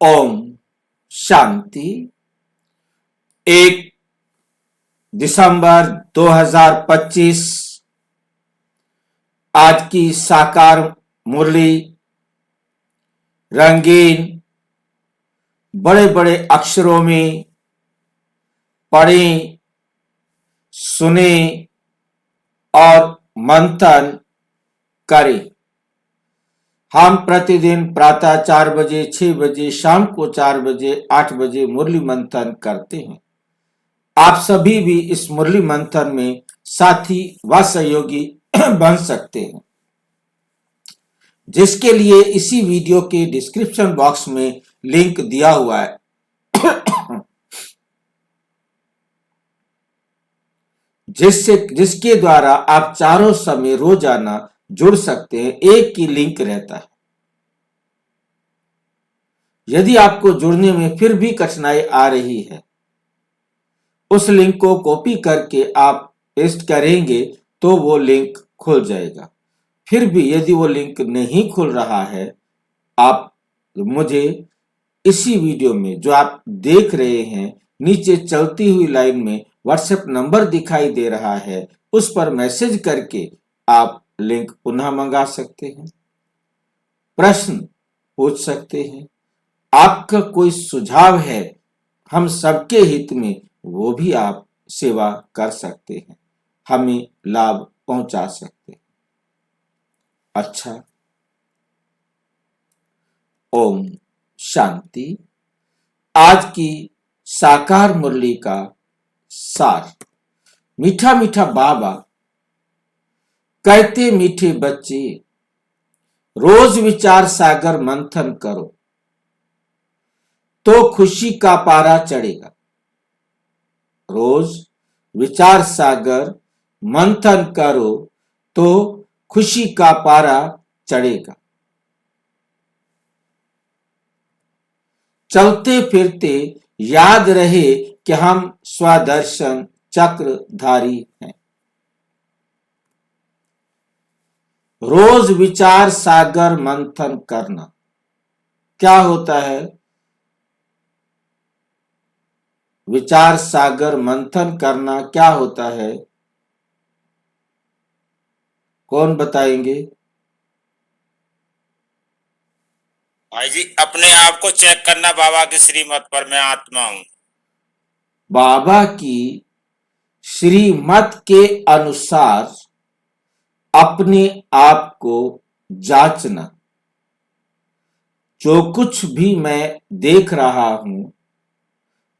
ओम शांति। 1 दिसंबर 2025 आज की साकार मुरली रंगीन बड़े बड़े अक्षरों में पढ़ें, सुने और मंथन करें। हम प्रतिदिन प्रातः 4 बजे, 6 बजे, शाम को 4 बजे, 8 बजे मुरली मंथन करते हैं। आप सभी भी इस मुरली मंथन में साथी व सहयोगी बन सकते हैं, जिसके लिए इसी वीडियो के डिस्क्रिप्शन बॉक्स में लिंक दिया हुआ है। जिसके द्वारा आप चारों समय रोजाना जुड़ सकते हैं। एक ही लिंक रहता है। यदि आपको जुड़ने में फिर भी कठिनाई आ रही है, उस लिंक को कॉपी करके आप पेस्ट करेंगे तो वो लिंक खुल जाएगा। फिर भी यदि वो लिंक नहीं खुल रहा है, आप मुझे इसी वीडियो में जो आप देख रहे हैं, नीचे चलती हुई लाइन में व्हाट्सएप नंबर दिखाई दे रहा है, उस पर मैसेज करके आप लिंक पुनः मंगा सकते हैं, प्रश्न पूछ सकते हैं। आपका कोई सुझाव है, हम सबके हित में, वो भी आप सेवा कर सकते हैं, हमें लाभ पहुंचा सकते हैं। अच्छा, ओम शांति। आज की साकार मुरली का सार। मीठा मीठा बाबा कहते, मीठे बच्चे रोज विचार सागर मंथन करो तो खुशी का पारा चढ़ेगा। रोज विचार सागर मंथन करो तो खुशी का पारा चढ़ेगा। चलते फिरते याद रहे कि हम स्वदर्शन चक्रधारी हैं। रोज विचार सागर मंथन करना क्या होता है? विचार सागर मंथन करना क्या होता है? कौन बताएंगे? भाई जी, अपने आप को चेक करना बाबा की श्रीमत पर। मैं आत्मा हूं। बाबा की श्रीमत के अनुसार अपने आप को जांचना। जो कुछ भी मैं देख रहा हूं,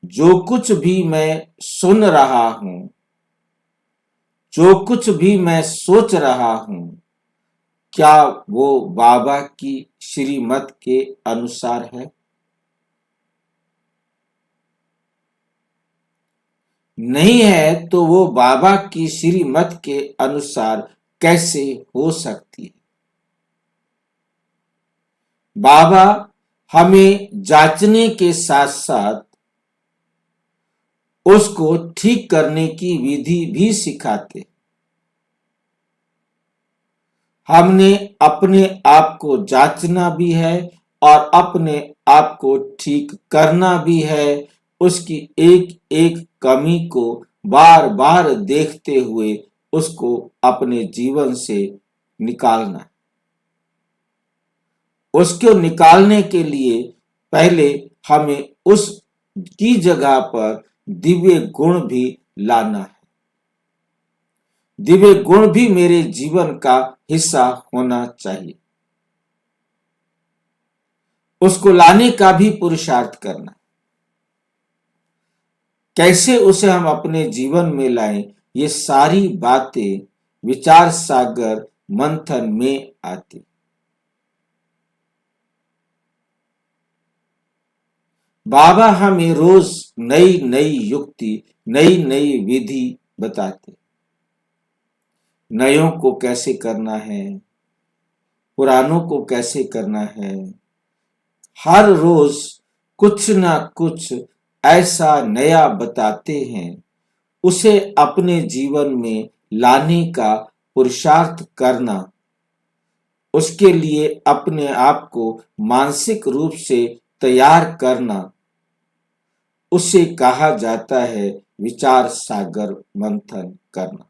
जो कुछ भी मैं सुन रहा हूं, जो कुछ भी मैं सोच रहा हूं, क्या वो बाबा की श्रीमत के अनुसार है? नहीं है तो वो बाबा की श्रीमत के अनुसार कैसे हो सकती है? बाबा हमें जांचने के साथ साथ उसको ठीक करने की विधि भी सिखाते। हमने अपने आप को जांचना भी है और अपने आप को ठीक करना भी है। उसकी एक एक कमी को बार बार देखते हुए उसको अपने जीवन से निकालना। उसको निकालने के लिए पहले हमें उस की जगह पर दिव्य गुण भी लाना है। दिव्य गुण भी मेरे जीवन का हिस्सा होना चाहिए। उसको लाने का भी पुरुषार्थ करना। कैसे उसे हम अपने जीवन में लाएं, ये सारी बातें विचार सागर मंथन में आती। बाबा हमें रोज नई नई युक्ति, नई नई विधि बताते। नयों को कैसे करना है, पुरानों को कैसे करना है। हर रोज कुछ ना कुछ ऐसा नया बताते हैं। उसे अपने जीवन में लाने का पुरुषार्थ करना, उसके लिए अपने आप को मानसिक रूप से तैयार करना, उसे कहा जाता है विचार सागर मंथन करना।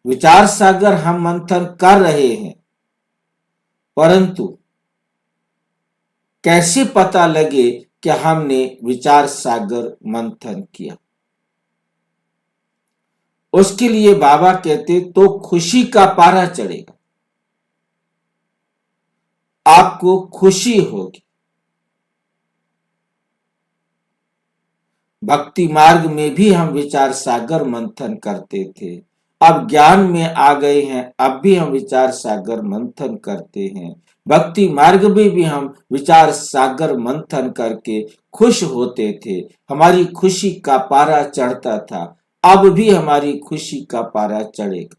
विचार सागर हम मंथन कर रहे हैं, परंतु कैसे पता लगे कि हमने विचार सागर मंथन किया? उसके लिए बाबा कहते तो खुशी का पारा चढ़ेगा, आपको खुशी होगी। भक्ति मार्ग में भी हम विचार सागर मंथन करते थे, अब ज्ञान में आ गए हैं, अब भी हम विचार सागर मंथन करते हैं। भक्ति मार्ग में भी हम विचार सागर मंथन करके खुश होते थे, हमारी खुशी का पारा चढ़ता था, अब भी हमारी खुशी का पारा चढ़ेगा।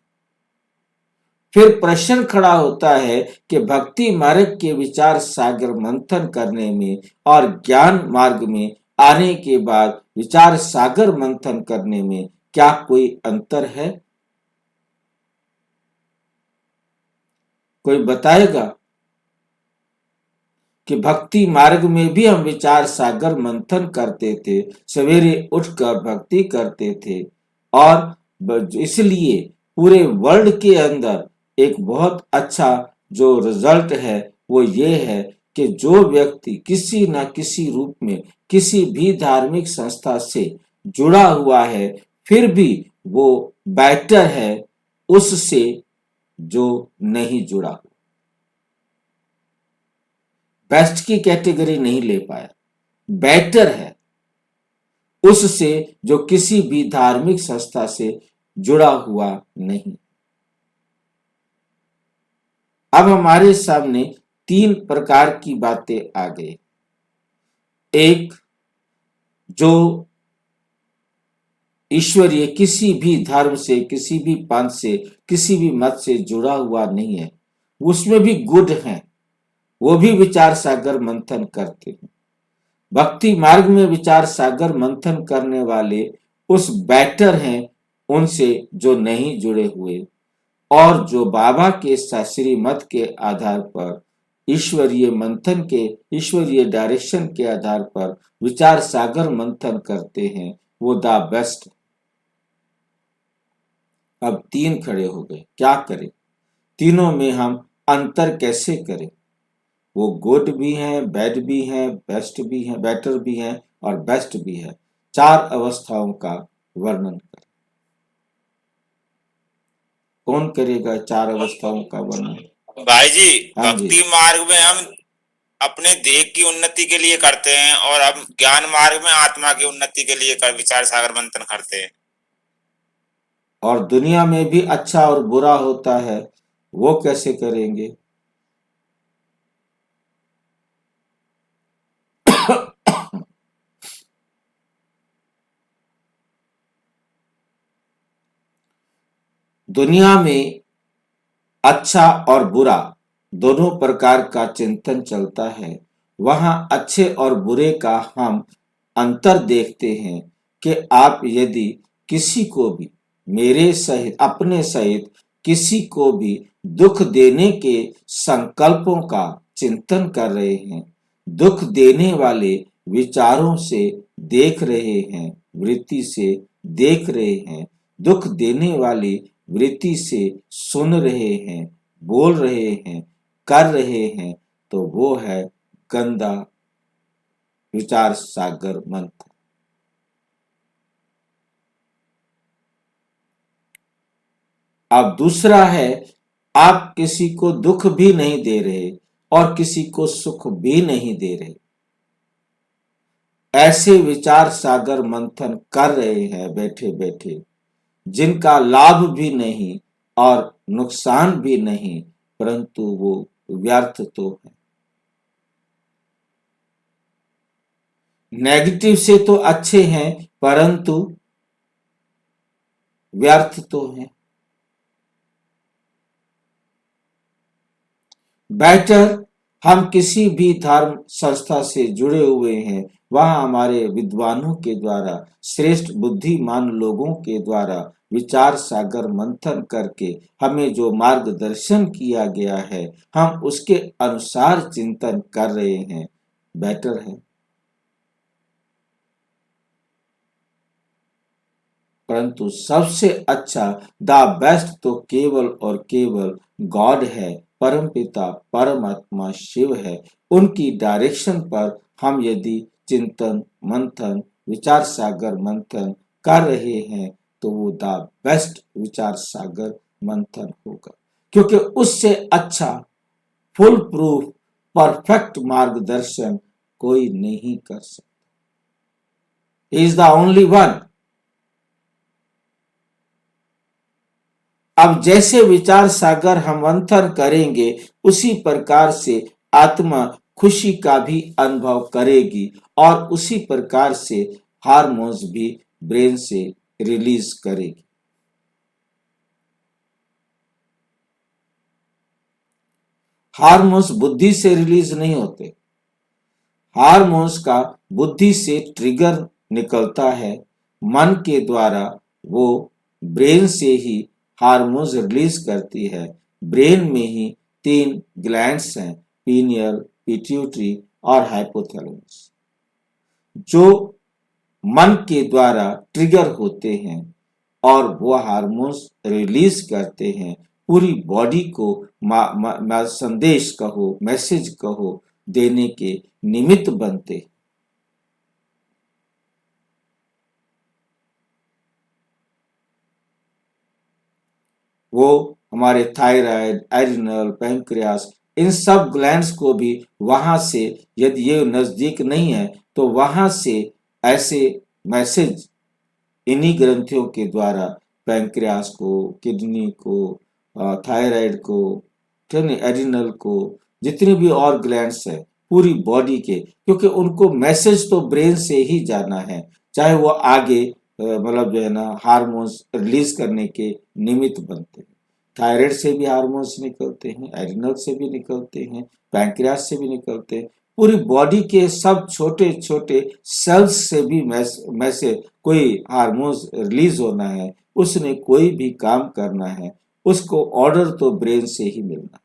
फिर प्रश्न खड़ा होता है कि भक्ति मार्ग के विचार सागर मंथन करने में और ज्ञान मार्ग में आने के बाद विचार सागर मंथन करने में क्या कोई अंतर है? कोई बताएगा कि भक्ति मार्ग में भी हम विचार सागर मंथन करते थे, सवेरे उठकर भक्ति करते थे, और इसलिए पूरे वर्ल्ड के अंदर एक बहुत अच्छा जो रिजल्ट है वो ये है कि जो व्यक्ति किसी न किसी रूप में किसी भी धार्मिक संस्था से जुड़ा हुआ है, फिर भी वो बेटर है उससे जो नहीं जुड़ा। बेस्ट की कैटेगरी नहीं ले पाया, बेटर है उससे जो किसी भी धार्मिक संस्था से जुड़ा हुआ नहीं। अब हमारे सामने तीन प्रकार की बातें आ गई। एक, जो ईश्वरीय किसी भी धर्म से, किसी भी पंथ से, किसी भी मत से जुड़ा हुआ नहीं है, उसमें भी गुड है, वो भी विचार सागर मंथन करते हैं। भक्ति मार्ग में विचार सागर मंथन करने वाले उस बेटर हैं उनसे जो नहीं जुड़े हुए, और जो बाबा के शास्त्रीय मत के आधार पर ईश्वरीय मंथन के, ईश्वरीय डायरेक्शन के आधार पर विचार सागर मंथन करते हैं, वो द बेस्ट। अब तीन खड़े हो गए, क्या करें? तीनों में हम अंतर कैसे करें? वो गुड भी हैं, बैड भी हैं, बेस्ट भी हैं, बेटर भी हैं और बेस्ट भी है। चार अवस्थाओं का वर्णन करें। कौन करेगा चार अवस्थाओं का वर्णन? भाई जी, हाँ जी। भक्ति मार्ग में हम अपने देह की उन्नति के लिए करते हैं और हम ज्ञान मार्ग में आत्मा की उन्नति के लिए विचार सागर मंथन करते हैं। और दुनिया में भी अच्छा और बुरा होता है, वो कैसे करेंगे? दुनिया में अच्छा और बुरा दोनों प्रकार का चिंतन चलता है, वहां अच्छे और बुरे का हम अंतर देखते हैं कि आप यदि किसी को भी, मेरे सहित, अपने सहित किसी को भी दुख देने के संकल्पों का चिंतन कर रहे हैं, दुख देने वाले विचारों से देख रहे हैं, वृत्ति से देख रहे हैं, दुख देने वाली वृत्ति से सुन रहे हैं, बोल रहे हैं, कर रहे हैं, तो वो है गंदा विचार सागर मंथन। अब दूसरा है, आप किसी को दुख भी नहीं दे रहे और किसी को सुख भी नहीं दे रहे, ऐसे विचार सागर मंथन कर रहे हैं बैठे बैठे, जिनका लाभ भी नहीं और नुकसान भी नहीं, परंतु वो व्यर्थ तो है। नेगेटिव से तो अच्छे हैं परंतु व्यर्थ तो है। बेटर, हम किसी भी धर्म संस्था से जुड़े हुए हैं, वहां हमारे विद्वानों के द्वारा, श्रेष्ठ बुद्धिमान लोगों के द्वारा विचार सागर मंथन करके हमें जो मार्गदर्शन किया गया है हम उसके अनुसार चिंतन कर रहे हैं, बेटर है। परंतु सबसे अच्छा द बेस्ट तो केवल और केवल गॉड है, परमपिता परमात्मा शिव है। उनकी डायरेक्शन पर हम यदि चिंतन मंथन विचार सागर मंथन कर रहे हैं तो वो द बेस्ट विचार सागर मंथन होगा, क्योंकि उससे अच्छा फुल प्रूफ परफेक्ट मार्गदर्शन कोई नहीं कर सकता। He is the only one. अब जैसे विचार सागर हम मंथन करेंगे उसी प्रकार से आत्मा खुशी का भी अनुभव करेगी और उसी प्रकार से हार्मोन्स भी ब्रेन से रिलीज करेगी। हार्मोन्स बुद्धि से रिलीज नहीं होते। हार्मोन्स का बुद्धि से ट्रिगर निकलता है, मन के द्वारा वो ब्रेन से ही हार्मोन्स रिलीज करती है। ब्रेन में ही 3 ग्लैंड्स हैं, पीनियल, पिट्यूटरी और हाइपोथैलेमस, जो मन के द्वारा ट्रिगर होते हैं और वो हार्मोन्स रिलीज करते हैं। पूरी बॉडी को संदेश कहो, मैसेज कहो, देने के निमित्त बनते। वो हमारे थायराइड, एड्रिनल, पैंक्रियास, इन सब ग्लैंड्स को भी वहां से, यदि ये नजदीक नहीं है तो वहां से ऐसे मैसेज इन्हीं ग्रंथियों के द्वारा पैंक्रियास को, किडनी को, थायराइड को, एड्रिनल को, जितने भी और ग्लैंड्स है पूरी बॉडी के, क्योंकि उनको मैसेज तो ब्रेन से ही जाना है, चाहे वो आगे मतलब जो है ना हार्मोन्स रिलीज करने के निमित्त बनते हैं। थायराइड से भी हार्मोन्स निकलते हैं, एड्रिनल से भी निकलते हैं, पैंक्रियास से भी निकलते हैं। पूरी बॉडी के सब छोटे छोटे सेल्स से भी मैसेज, कोई हार्मोन्स रिलीज होना है, उसने कोई भी काम करना है, उसको ऑर्डर तो ब्रेन से ही मिलना।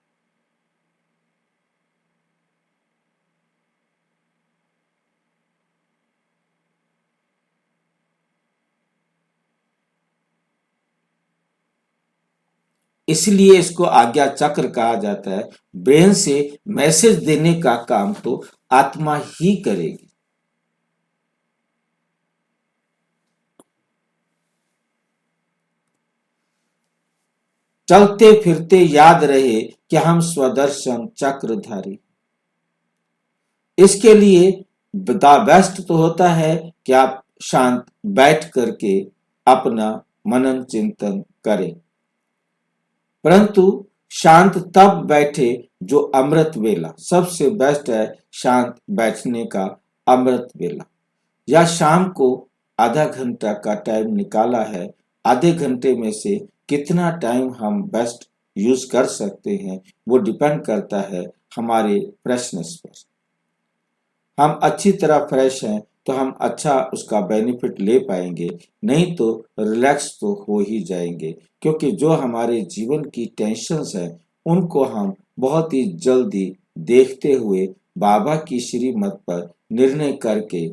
इसलिए इसको आज्ञा चक्र कहा जाता है। ब्रेन से मैसेज देने का काम तो आत्मा ही करेगी। चलते फिरते याद रहे कि हम स्वदर्शन चक्रधारी। इसके लिए द बेस्ट तो होता है कि आप शांत बैठ करके अपना मनन चिंतन करें, परंतु शांत तब बैठे जो अमृत वेला, सबसे बेस्ट है शांत बैठने का अमृत वेला। या शाम को आधा घंटा का टाइम निकाला है, आधे घंटे में से कितना टाइम हम बेस्ट यूज कर सकते हैं वो डिपेंड करता है हमारे फ्रेशनेस पर। हम अच्छी तरह फ्रेश हैं तो हम अच्छा उसका बेनिफिट ले पाएंगे, नहीं तो रिलैक्स तो हो ही जाएंगे, क्योंकि जो हमारे जीवन की टेंशन्स हैं उनको हम बहुत ही जल्दी देखते हुए बाबा की श्रीमत पर निर्णय करके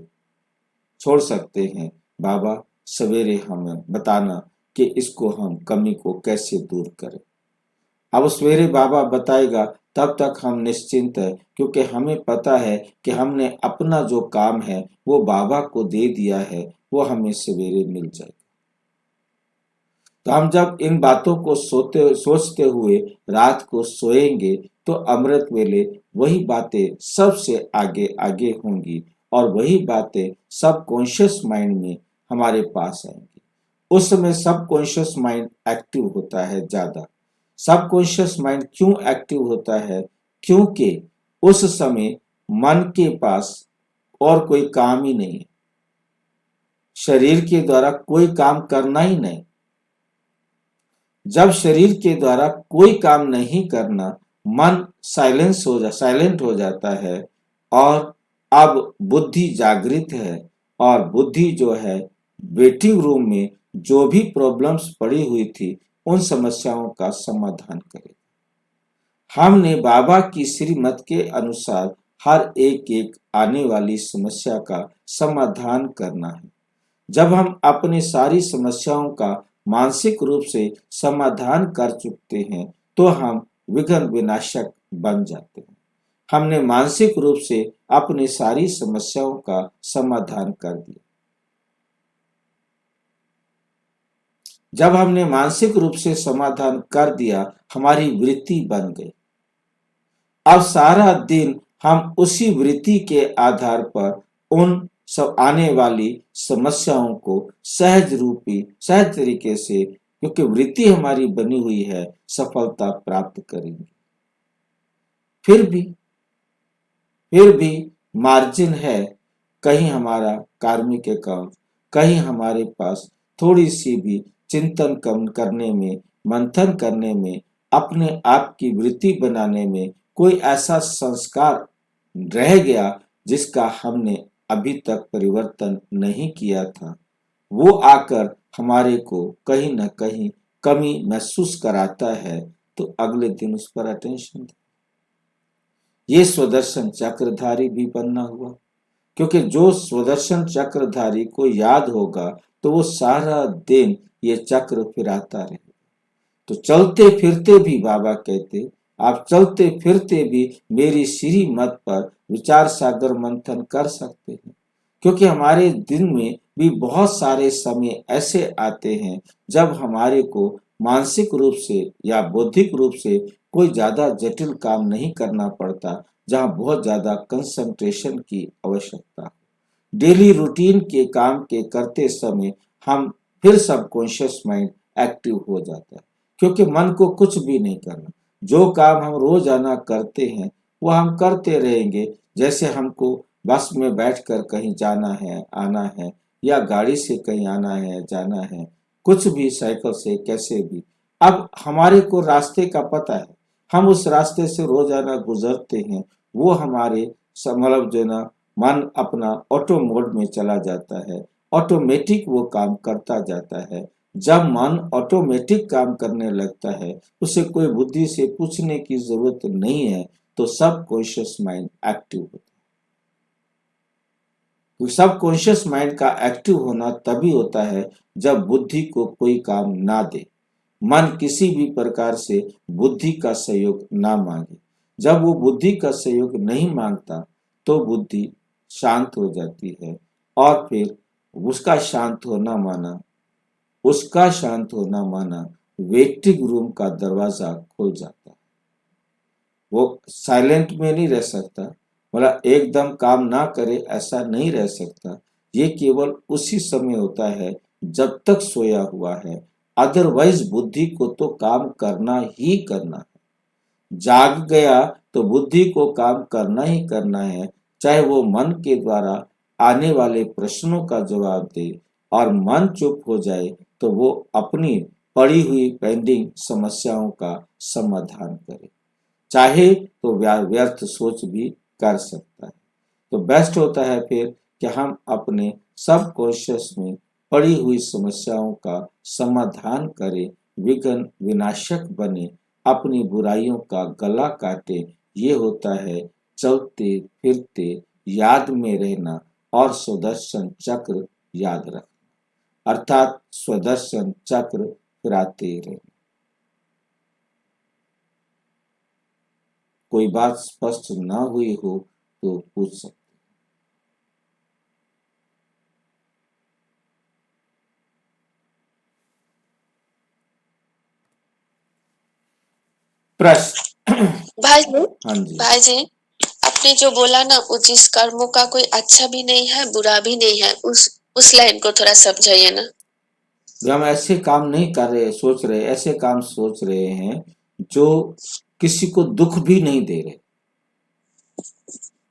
छोड़ सकते हैं। बाबा सवेरे हमें बताना कि इसको हम कमी को कैसे दूर करें। अब सवेरे बाबा बताएगा, तब तक हम निश्चिंत है, क्योंकि हमें पता है कि हमने अपना जो काम है वो बाबा को दे दिया है, वो हमें सवेरे मिल जाएगा। तो हम जब इन बातों को सोचते हुए रात को सोएंगे तो अमृत वेले वही बातें सबसे आगे आगे होंगी और वही बातें सबकॉन्शियस माइंड में हमारे पास आएंगी। उस समय सबकॉन्शियस माइंड एक्टिव होता है ज्यादा। सबकॉन्शियस माइंड क्यों एक्टिव होता है? क्योंकि उस समय मन के पास और कोई काम ही नहीं है, शरीर के द्वारा कोई काम करना ही नहीं। जब शरीर के द्वारा कोई काम नहीं करना, मन साइलेंट हो जाता है और अब बुद्धि जागृत है और बुद्धि जो है वेटिंग रूम में जो भी प्रॉब्लम्स पड़ी हुई थी उन समस्याओं का समाधान करेगा। हमने बाबा की श्रीमत के अनुसार हर एक आने वाली समस्या का समाधान करना है। जब हम अपनी सारी समस्याओं का मानसिक रूप से समाधान कर चुकते हैं तो हम विघ्न विनाशक बन जाते हैं। हमने मानसिक रूप से अपनी सारी समस्याओं का समाधान कर दिया। जब हमने मानसिक रूप से समाधान कर दिया, हमारी वृत्ति बन गई। अब सारा दिन हम उसी वृत्ति के आधार पर उन सब आने वाली समस्याओं को सहज तरीके से, क्योंकि वृत्ति हमारी बनी हुई है, सफलता प्राप्त करेंगे। फिर भी मार्जिन है, कहीं हमारा कार्मिक अकाउंट, कहीं हमारे पास थोड़ी सी भी चिंतन करने में, मंथन करने में, अपने आप की वृत्ति बनाने में कोई ऐसा संस्कार रह गया जिसका हमने अभी तक परिवर्तन नहीं किया था। वो आकर हमारे को कहीं न कहीं कमी महसूस कराता है, तो अगले दिन उस पर अटेंशन दें। ये स्वदर्शन चक्रधारी भी बनना हुआ, क्योंकि जो स्वदर्शन चक्रधारी को याद होगा तो वो सारा दिन ये चक्र फिराता रहेगा। तो चलते फिरते भी बाबा कहते, आप चलते फिरते भी मेरी श्रीमत पर विचार सागर मंथन कर सकते हैं, क्योंकि हमारे दिन में भी बहुत सारे समय ऐसे आते हैं जब हमारे को मानसिक रूप से या बौद्धिक रूप से कोई ज्यादा जटिल काम नहीं करना पड़ता, जहां बहुत ज्यादा कंसंट्रेशन की आवश्यकता। डेली रूटीन के काम के करते समय हम फिर सबकॉन्शियस माइंड एक्टिव हो जाता है, क्योंकि मन को कुछ भी नहीं करना। जो काम हम रोजाना करते हैं वो हम करते रहेंगे। जैसे हमको बस में बैठकर कहीं जाना है, आना है, या गाड़ी से कहीं आना है, जाना है, कुछ भी, साइकिल से, कैसे भी। अब हमारे को रास्ते का पता है, हम उस रास्ते से रोजाना गुजरते हैं। वो हमारे मतलब जो ना मन अपना ऑटो मोड में चला जाता है, ऑटोमेटिक वो काम करता जाता है। जब मन ऑटोमेटिक काम करने लगता है, उसे कोई बुद्धि से पूछने की जरूरत नहीं है, तो सबकॉन्शियस माइंड एक्टिव होता है। सबकॉन्शियस माइंड का एक्टिव होना तभी होता है जब बुद्धि को कोई काम ना दे, मन किसी भी प्रकार से बुद्धि का सहयोग ना मांगे। जब वो बुद्धि का सहयोग नहीं मांगता तो बुद्धि शांत हो जाती है, और फिर उसका शांत होना माना वेटिंग रूम का दरवाजा खुल जाता है। वो साइलेंट में नहीं रह सकता, मतलब एकदम काम ना करे ऐसा नहीं रह सकता। ये केवल उसी समय होता है जब तक सोया हुआ है, अदरवाइज बुद्धि को तो काम करना ही करना है। जाग गया तो बुद्धि को काम करना ही करना है, चाहे वो मन के द्वारा आने वाले प्रश्नों का जवाब दे, और मन चुप हो जाए तो वो अपनी पड़ी हुई पेंडिंग समस्याओं का समाधान करे, चाहे तो व्यर्थ सोच भी कर सकता है। तो बेस्ट होता है फिर कि हम अपने सबकॉन्शियस में पड़ी हुई समस्याओं का समाधान करें, विघ्न विनाशक बने, अपनी बुराइयों का गला काटे। ये होता है चलते फिरते याद में रहना और स्वदर्शन चक्र याद रखना, अर्थात स्वदर्शन चक्र फिराते रहना। कोई बात स्पष्ट ना हुई हो तो पूछ सकते। प्रश्न। भाई जी, भाई जी, आपने जो बोला ना, वो जिस कर्मों का कोई अच्छा भी नहीं है, बुरा भी नहीं है, उस लाइन को थोड़ा समझाइए ना। हम ऐसे काम नहीं कर रहे, ऐसे काम सोच रहे हैं जो किसी को दुख भी नहीं दे रहे।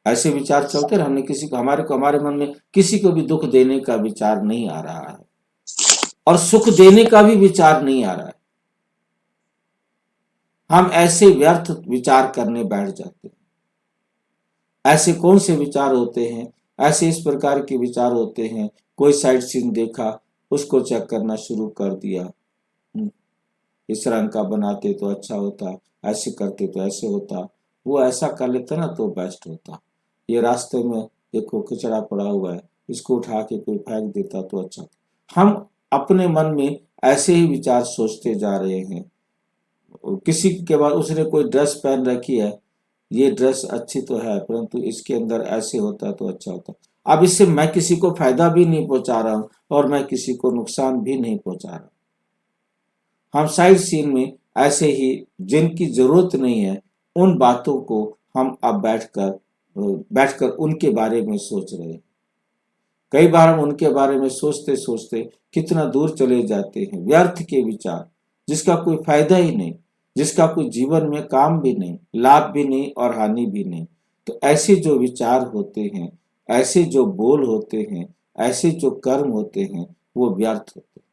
ऐसे विचार चलते रहे, हमने किसी को हमारे मन में किसी को भी दुख देने का विचार नहीं आ रहा है, और सुख देने का भी विचार नहीं आ रहा है। हम ऐसे व्यर्थ विचार करने बैठ जाते हैं। ऐसे कौन से विचार होते हैं? ऐसे इस प्रकार के विचार होते हैं, कोई साइट सीन देखा, उसको चेक करना शुरू कर दिया। इस रंग का बनाते तो अच्छा होता, ऐसे करते तो ऐसे होता, वो ऐसा कर लेता ना तो बेस्ट होता। ये रास्ते में देखो कचरा पड़ा हुआ है, इसको उठा के कोई फेंक देता तो अच्छा। हम अपने मन में ऐसे ही विचार सोचते जा रहे हैं। किसी के बाद उसने कोई ड्रेस पहन रखी है, ये ड्रेस अच्छी तो है परंतु इसके अंदर ऐसे होता तो अच्छा होता। अब इससे मैं किसी को फायदा भी नहीं पहुंचा रहा हूं और मैं किसी को नुकसान भी नहीं पहुंचा रहा। हम साइड सीन में ऐसे ही जिनकी जरूरत नहीं है उन बातों को हम अब बैठकर उनके बारे में सोच रहे हैं। कई बार हम उनके बारे में सोचते सोचते कितना दूर चले जाते हैं, व्यर्थ के विचार जिसका कोई फायदा ही नहीं, जिसका कोई जीवन में काम भी नहीं, लाभ भी नहीं और हानि भी नहीं। तो ऐसे जो विचार होते हैं, ऐसे जो बोल होते हैं, ऐसे जो कर्म होते हैं वो व्यर्थ होते हैं।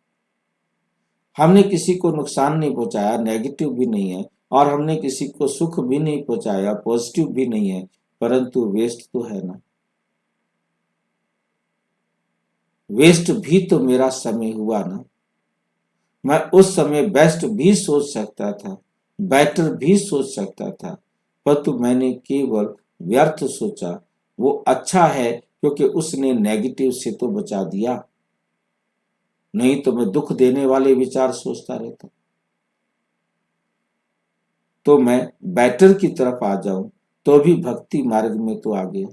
हमने किसी को नुकसान नहीं पहुंचाया, नेगेटिव भी नहीं है, और हमने किसी को सुख भी नहीं पहुंचाया, पॉजिटिव भी नहीं है, परंतु वेस्ट तो है ना। वेस्ट भी तो मेरा समय हुआ ना। मैं उस समय बेस्ट भी सोच सकता था, बेटर भी सोच सकता था, परंतु मैंने केवल व्यर्थ सोचा। वो अच्छा है क्योंकि उसने नेगेटिव से तो बचा दिया, नहीं तो मैं दुख देने वाले विचार सोचता रहता। तो मैं बेटर की तरफ आ जाऊं तो भी भक्ति मार्ग में तो आ गया,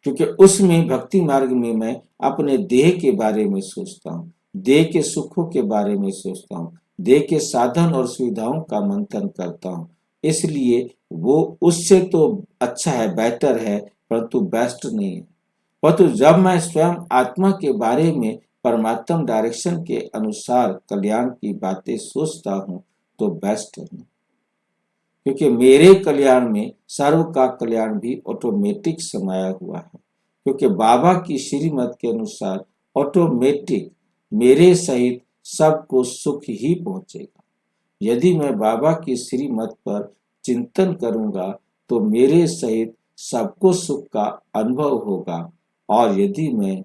क्योंकि उसमें भक्ति मार्ग में मैं अपने देह के बारे में सोचता हूँ, देह के सुखों के बारे में सोचता हूँ, देह के साधन और सुविधाओं का मंथन करता हूँ। इसलिए वो उससे तो अच्छा है, बेटर है, परंतु बेस्ट नहीं है। परंतु जब मैं स्वयं आत्मा के बारे में परमात्मा डायरेक्शन के अनुसार कल्याण की बातें सोचता हूँ तो बेस्ट है, क्योंकि मेरे कल्याण में सर्व का कल्याण भी ऑटोमेटिक समाया हुआ है। क्योंकि बाबा की श्रीमत के अनुसार ऑटोमेटिक मेरे सहित सबको सुख ही पहुंचेगा। यदि मैं बाबा की श्रीमत पर चिंतन करूंगा तो मेरे सहित सबको सुख का अनुभव होगा, और यदि मैं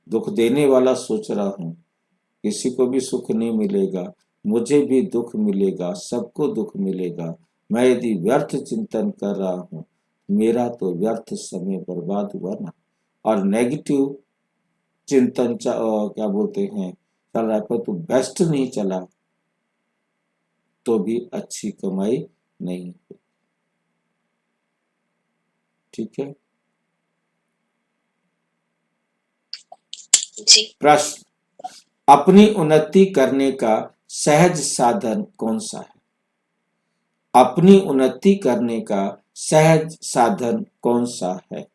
दुख देने वाला सोच रहा हूं, किसी को भी सुख नहीं मिलेगा, मुझे भी दुख मिलेगा, सबको दुख मिलेगा, मैं यदि व्यर्थ चिंतन कर रहा हूं, मेरा तो व्यर्थ समय बर्बाद हुआ ना। और नेगेटिव चिंतन क्या बोलते हैं चल रहा है, पर तो बेस्ट नहीं चला तो भी अच्छी कमाई नहीं। ठीक है। जी। प्रश्न, अपनी उन्नति करने का सहज साधन कौन सा है? अपनी उन्नति करने का सहज साधन कौन सा है?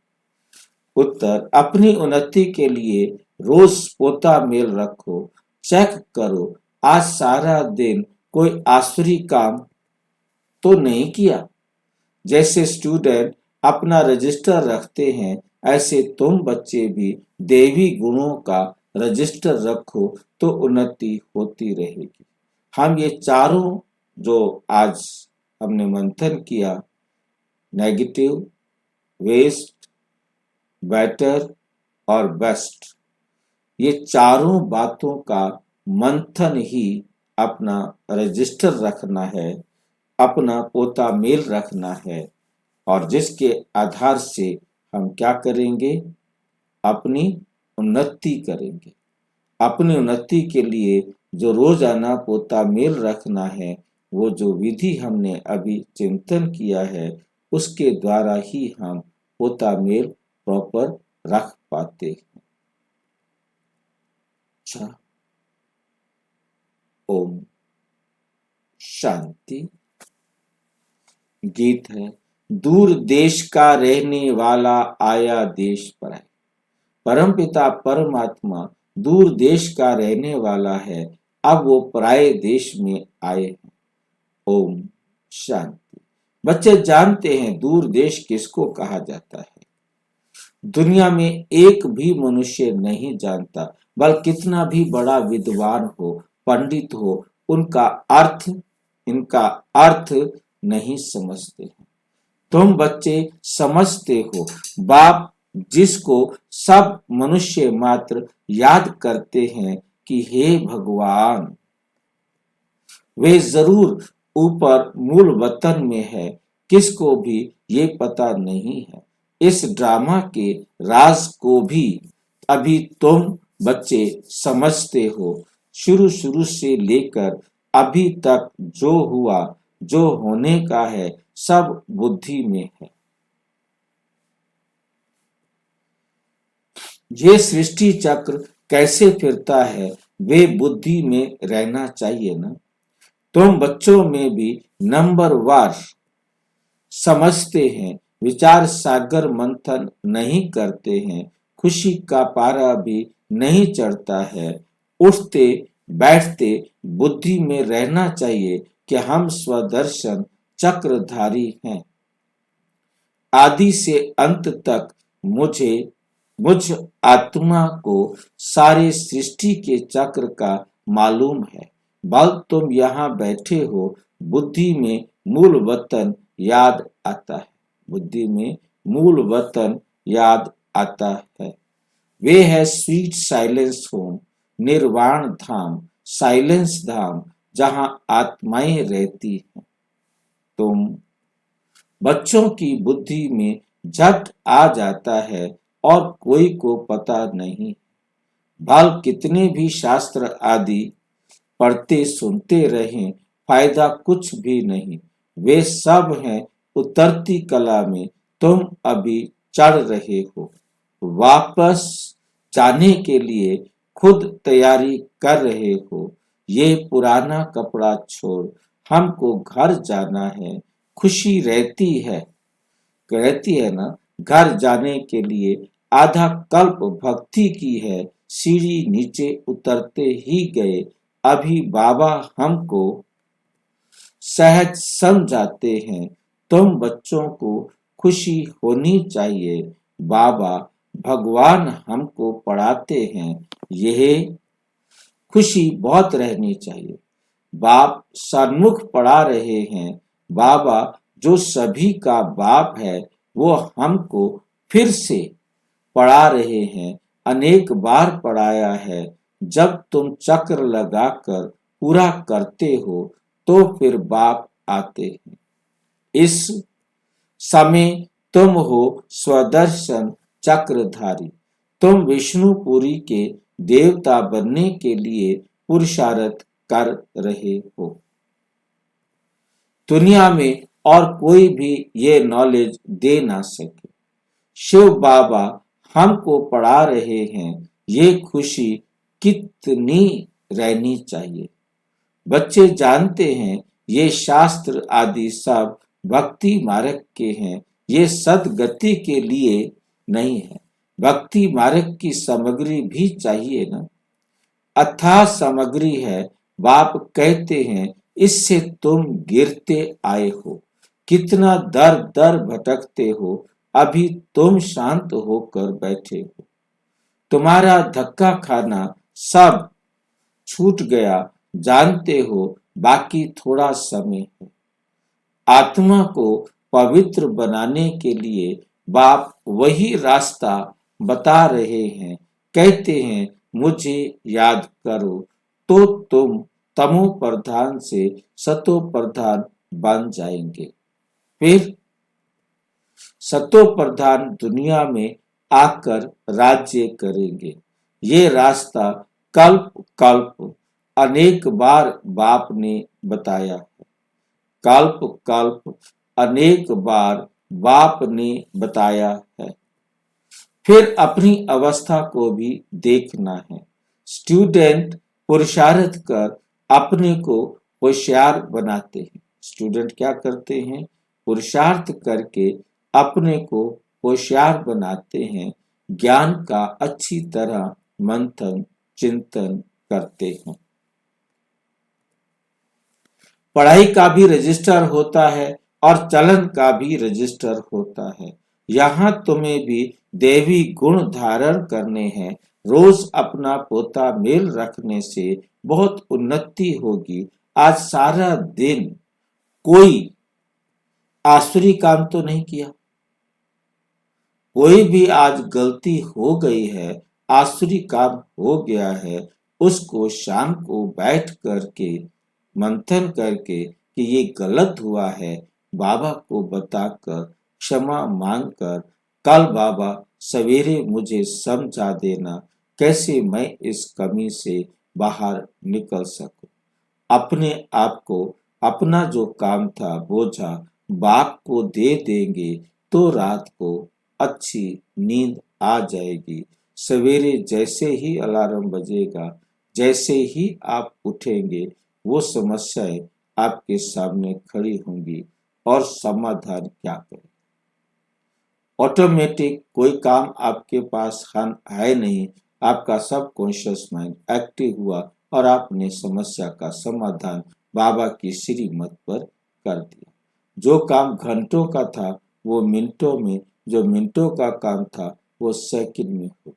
उत्तर, अपनी उन्नति के लिए रोज पोता मेल रखो, चेक करो आज सारा दिन कोई आसुरी काम तो नहीं किया। जैसे स्टूडेंट अपना रजिस्टर रखते हैं, ऐसे तुम बच्चे भी देवी गुणों का रजिस्टर रखो तो उन्नति होती रहेगी। हम ये चारों जो आज हमने मंथन किया, नेगेटिव, वेस्ट, बेटर और बेस्ट, ये चारों बातों का मंथन ही अपना रजिस्टर रखना है, अपना पोता मेल रखना है, और जिसके आधार से हम क्या करेंगे, अपनी उन्नति करेंगे। अपनी उन्नति के लिए जो रोजाना पोता मेल रखना है, वो जो विधि हमने अभी चिंतन किया है, उसके द्वारा ही हम पोता मेल प्रॉपर रख पाते हैं। अच्छा, ओम शांति। गीत है, दूर देश का रहने वाला आया देश पर है। परमपिता परमात्मा दूर देश का रहने वाला है, अब वो पराये देश में आए हैं। ओम शांति। बच्चे जानते हैं दूर देश किसको कहा जाता है? दुनिया में एक भी मनुष्य नहीं जानता, बल्कि कितना भी बड़ा विद्वान हो, पंडित हो, इनका अर्थ नहीं समझते हैं। तुम बच्चे समझते हो, बाप जिसको सब मनुष्य मात्र याद करते हैं कि हे भगवान, वे जरूर ऊपर मूल वतन में है, किसको भी ये पता नहीं है। इस ड्रामा के राज को भी अभी तुम बच्चे समझते हो। शुरू शुरू से लेकर अभी तक जो हुआ, जो होने का है, सब बुद्धि में है। ये सृष्टि चक्र कैसे फिरता है, वे बुद्धि में रहना चाहिए ना। तुम बच्चों में भी नंबरवार समझते हैं, विचार सागर मंथन नहीं करते हैं, खुशी का पारा भी नहीं चढ़ता है। उठते बैठते बुद्धि में रहना चाहिए कि हम स्वदर्शन चक्रधारी हैं। आदि से अंत तक मुझ आत्मा को सारे सृष्टि के चक्र का मालूम है। बल तुम यहाँ बैठे हो, बुद्धि में मूल वतन याद आता है। बुद्धि में मूल वतन याद आता है। वे है स्वीट साइलेंस होम, निर्वाण धाम, साइलेंस धाम, जहां आत्माएं रहती हैं। तुम बच्चों की बुद्धि में झट आ जाता है और कोई को पता नहीं। भल कितने भी शास्त्र आदि पढ़ते सुनते रहें, फायदा कुछ भी नहीं। वे सब हैं उतरती कला में, तुम अभी चढ़ रहे हो। वापस जाने के लिए खुद तैयारी कर रहे हो। ये पुराना कपड़ा छोड़ हमको घर जाना है। खुशी रहती है ना। घर जाने के लिए आधा कल्प भक्ति की है, सीढ़ी नीचे उतरते ही गए। अभी बाबा हमको सहज समझाते हैं। तुम बच्चों को खुशी होनी चाहिए। बाबा भगवान हमको पढ़ाते हैं, यह खुशी बहुत रहनी चाहिए। बाप सन्मुख पढ़ा रहे हैं। बाबा जो सभी का बाप है, वो हमको फिर से पढ़ा रहे हैं। अनेक बार पढ़ाया है। जब तुम चक्र लगाकर पूरा करते हो, तो फिर बाप आते हैं। इस समय तुम हो स्वदर्शन चक्रधारी। तुम विष्णुपुरी के देवता बनने के लिए पुरुषार्थ कर रहे हो। दुनिया में और कोई भी ये नॉलेज दे ना सके। शिव बाबा हमको पढ़ा रहे हैं। ये खुशी कितनी रहनी चाहिए। बच्चे जानते हैं ये शास्त्र आदि सब भक्ति मार्ग के हैं, ये सदगति के लिए नहीं है। भक्ति मार्ग की सामग्री भी चाहिए ना। अथाह सामग्री है। बाप कहते हैं इससे तुम गिरते आए हो, कितना दर दर भटकते हो। अभी तुम शांत होकर बैठे हो। तुम्हारा धक्का खाना सब छूट गया, जानते हो। बाकी थोड़ा समय है। आत्मा को पवित्र बनाने के लिए बाप वही रास्ता बता रहे हैं। कहते हैं मुझे याद करो, तो तुम तमो प्रधान से सतो प्रधान बन जाएंगे। फिर सतो प्रधान दुनिया में आकर राज्य करेंगे। ये रास्ता कल्प कल्प अनेक बार बाप ने बताया है। कल्प कल्प अनेक बार बाप ने बताया है। फिर अपनी अवस्था को भी देखना है। स्टूडेंट पुरुषार्थ कर अपने को होशियार बनाते हैं। स्टूडेंट क्या करते हैं? पुरुषार्थ करके अपने को होशियार बनाते हैं। ज्ञान का अच्छी तरह मंथन चिंतन करते हैं। पढ़ाई का भी रजिस्टर होता है और चलन का भी रजिस्टर होता है। यहाँ तुम्हें भी देवी गुण धारण करने हैं। रोज अपना पोता मेल रखने से बहुत उन्नति होगी। आज सारा दिन कोई आसुरी काम तो नहीं किया। कोई भी आज गलती हो गई है, आसुरी काम हो गया है, उसको शाम को बैठ करके मंथन करके कि ये गलत हुआ है, बाबा को बताकर क्षमा मांगकर कल बाबा सवेरे मुझे समझा देना कैसे मैं इस कमी से बाहर निकल सकूं। अपने आप को अपना जो काम था बोझा बाप को दे देंगे तो रात को अच्छी नींद आ जाएगी। सवेरे जैसे ही अलार्म बजेगा, जैसे ही आप उठेंगे, वो समस्याएं आपके सामने खड़ी होंगी और समाधान क्या करें। ऑटोमेटिक कोई काम आपके पास है नहीं, आपका सबकॉन्शियस माइंड एक्टिव हुआ और आपने समस्या का समाधान बाबा की श्रीमत पर कर दिया। जो काम घंटों का था वो मिनटों में, जो मिनटों का काम था वो सेकंड में हो गया।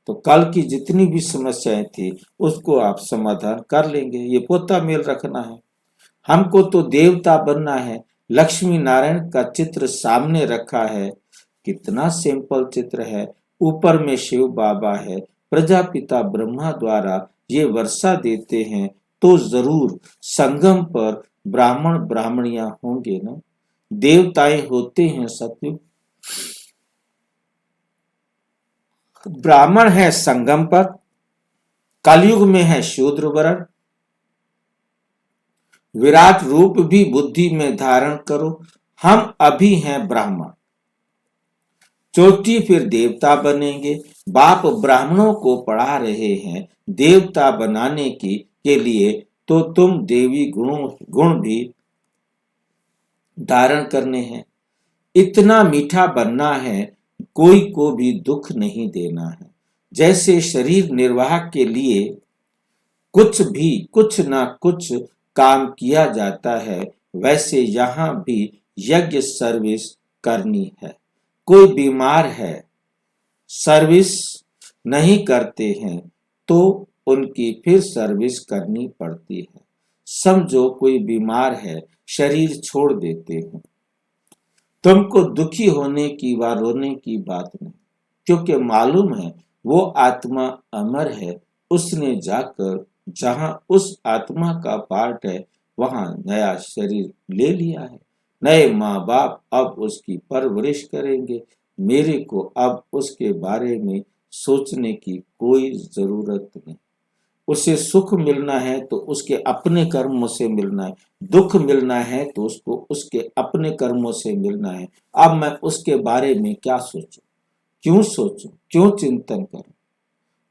तो कल की जितनी भी समस्याएं थी उसको आप समाधान कर लेंगे। ये पोता मेल रखना है। हमको तो देवता बनना है। लक्ष्मी नारायण का चित्र सामने रखा है, कितना सिंपल चित्र है। ऊपर में शिव बाबा है, प्रजापिता ब्रह्मा द्वारा ये वर्षा देते हैं, तो जरूर संगम पर ब्राह्मण ब्राह्मणियां होंगे ना। देवताएं होते हैं सतयुग, ब्राह्मण है संगम पर, कलयुग में है शूद्र वर्ण। विराट रूप भी बुद्धि में धारण करो, हम अभी हैं ब्राह्मण, चोटी फिर देवता बनेंगे। बाप ब्राह्मणों को पढ़ा रहे हैं देवता बनाने के लिए, तो तुम देवी गुण भी धारण करने हैं। इतना मीठा बनना है, कोई को भी दुख नहीं देना है। जैसे शरीर निर्वाह के लिए कुछ ना कुछ काम किया जाता है, वैसे यहाँ भी यज्ञ सर्विस करनी है। कोई बीमार है, सर्विस नहीं करते हैं तो उनकी फिर सर्विस करनी पड़ती है। समझो कोई बीमार है, शरीर छोड़ देते हैं, तुमको दुखी होने की व रोने की बात नहीं, क्योंकि मालूम है वो आत्मा अमर है। उसने जाकर जहां उस आत्मा का पार्ट है वहां नया शरीर ले लिया है। नए माँ बाप अब उसकी परवरिश करेंगे। मेरे को अब उसके बारे में सोचने की कोई जरूरत नहीं। उसे सुख मिलना है तो उसके अपने कर्मों से मिलना है, दुख मिलना है तो उसको उसके अपने कर्मों से मिलना है। अब मैं उसके बारे में क्या सोचूं, क्यों चिंतन करूं।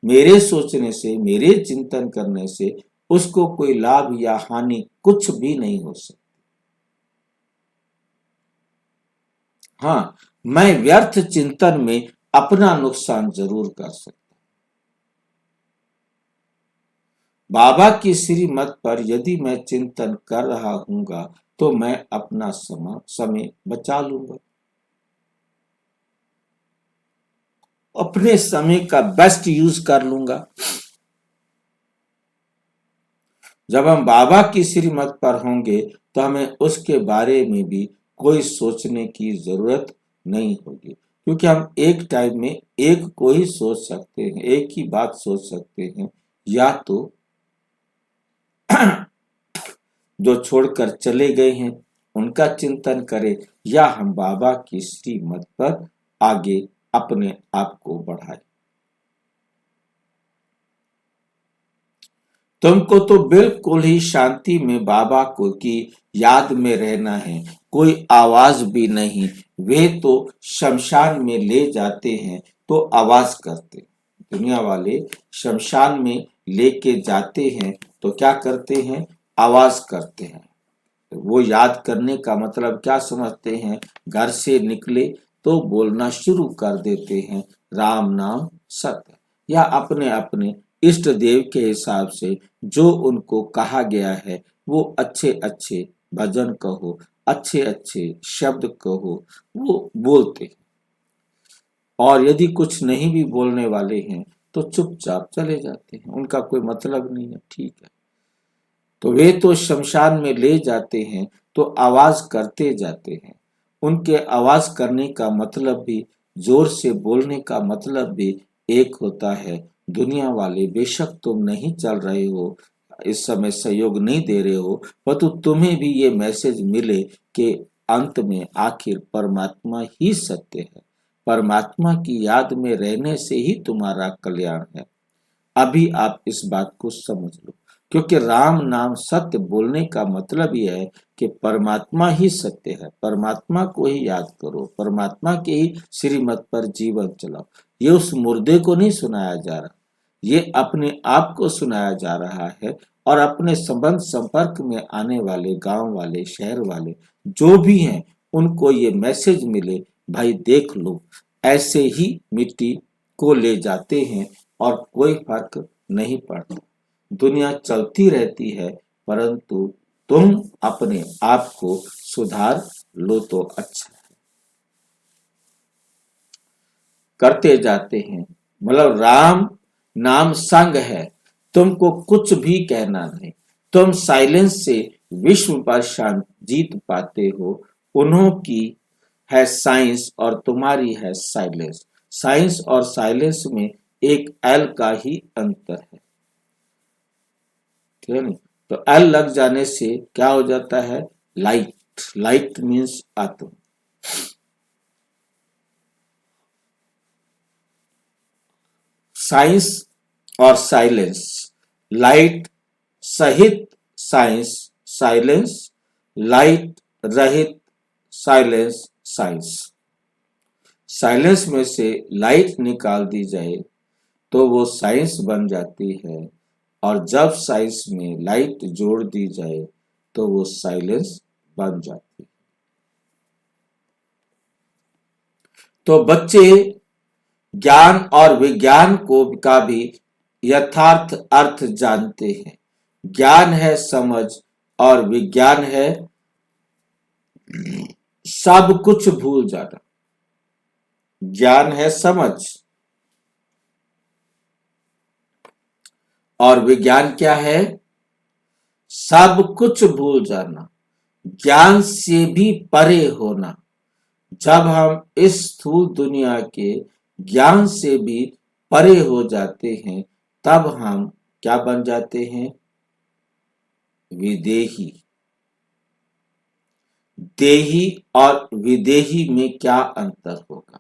मेरे सोचने से, मेरे चिंतन करने से उसको कोई लाभ या हानि कुछ भी नहीं हो सकती। हाँ, मैं व्यर्थ चिंतन में अपना नुकसान जरूर कर सकता। बाबा की श्रीमत पर यदि मैं चिंतन कर रहा हूंगा तो मैं अपना समय बचा लूंगा, अपने समय का बेस्ट यूज कर लूंगा। जब हम बाबा की श्रीमत पर होंगे तो हमें उसके बारे में भी कोई सोचने की जरूरत नहीं होगी, क्योंकि हम एक टाइम में एक को ही सोच सकते हैं, एक ही बात सोच सकते हैं। या तो जो छोड़कर चले गए हैं उनका चिंतन करें, या हम बाबा की श्रीमत पर आगे अपने आप को बढ़ाएं। तुमको तो बिल्कुल ही शांति में बाबा को की याद में रहना है, कोई आवाज भी नहीं। वे तो शमशान में ले जाते हैं तो आवाज करते। दुनिया वाले शमशान में लेके जाते हैं तो क्या करते हैं, आवाज करते हैं। वो याद करने का मतलब क्या समझते हैं, घर से निकले तो बोलना शुरू कर देते हैं राम नाम सत्य, या अपने अपने इष्ट देव के हिसाब से जो उनको कहा गया है वो अच्छे अच्छे भजन कहो, अच्छे अच्छे शब्द कहो, वो बोलते हैं। और यदि कुछ नहीं भी बोलने वाले हैं तो चुपचाप चले जाते हैं, उनका कोई मतलब नहीं है, ठीक है। तो वे तो शमशान में ले जाते हैं तो आवाज करते जाते हैं। उनके आवाज करने का मतलब भी, जोर से बोलने का मतलब भी एक होता है। दुनिया वाले बेशक तुम नहीं चल रहे हो, इस समय सहयोग नहीं दे रहे हो, परंतु तुम्हें भी ये मैसेज मिले कि अंत में आखिर परमात्मा ही सत्य है। परमात्मा की याद में रहने से ही तुम्हारा कल्याण है। अभी आप इस बात को समझ लो, क्योंकि राम नाम सत्य बोलने का मतलब यह है कि परमात्मा ही सत्य है। परमात्मा को ही याद करो, परमात्मा के ही श्रीमत पर जीवन चलाओ। ये उस मुर्दे को नहीं सुनाया जा रहा, ये अपने आप को सुनाया जा रहा है। और अपने संबंध संपर्क में आने वाले गांव वाले, शहर वाले जो भी हैं, उनको ये मैसेज मिले, भाई देख लो, ऐसे ही मिट्टी को ले जाते हैं और कोई फर्क नहीं पड़ता। दुनिया चलती रहती है, परंतु तुम अपने आप को सुधार लो तो अच्छा है। करते जाते हैं, मतलब राम नाम संग है, तुमको कुछ भी कहना नहीं। तुम साइलेंस से विश्व पर शांति जीत पाते हो। उन्हों की है साइंस और तुम्हारी है साइलेंस। साइंस और साइलेंस में एक एल का ही अंतर है, ठीक है नहीं? तो एल लग जाने से क्या हो जाता है? लाइट। लाइट मीन्स आत्मा। साइंस और साइलेंस, लाइट सहित साइंस साइलेंस, लाइट रहित साइलेंस साइंस। साइलेंस में से लाइट निकाल दी जाए तो वो साइंस बन जाती है, और जब साइंस में लाइट जोड़ दी जाए तो वो साइलेंस बन जाती है। तो बच्चे ज्ञान और विज्ञान का भी यथार्थ अर्थ जानते हैं। ज्ञान है समझ और विज्ञान है सब कुछ भूल जाना। ज्ञान है समझ और विज्ञान क्या है? सब कुछ भूल जाना, ज्ञान से भी परे होना। जब हम इस स्थूल दुनिया के ज्ञान से भी परे हो जाते हैं, तब हम क्या बन जाते हैं? विदेही। देही और विदेही में क्या अंतर होगा?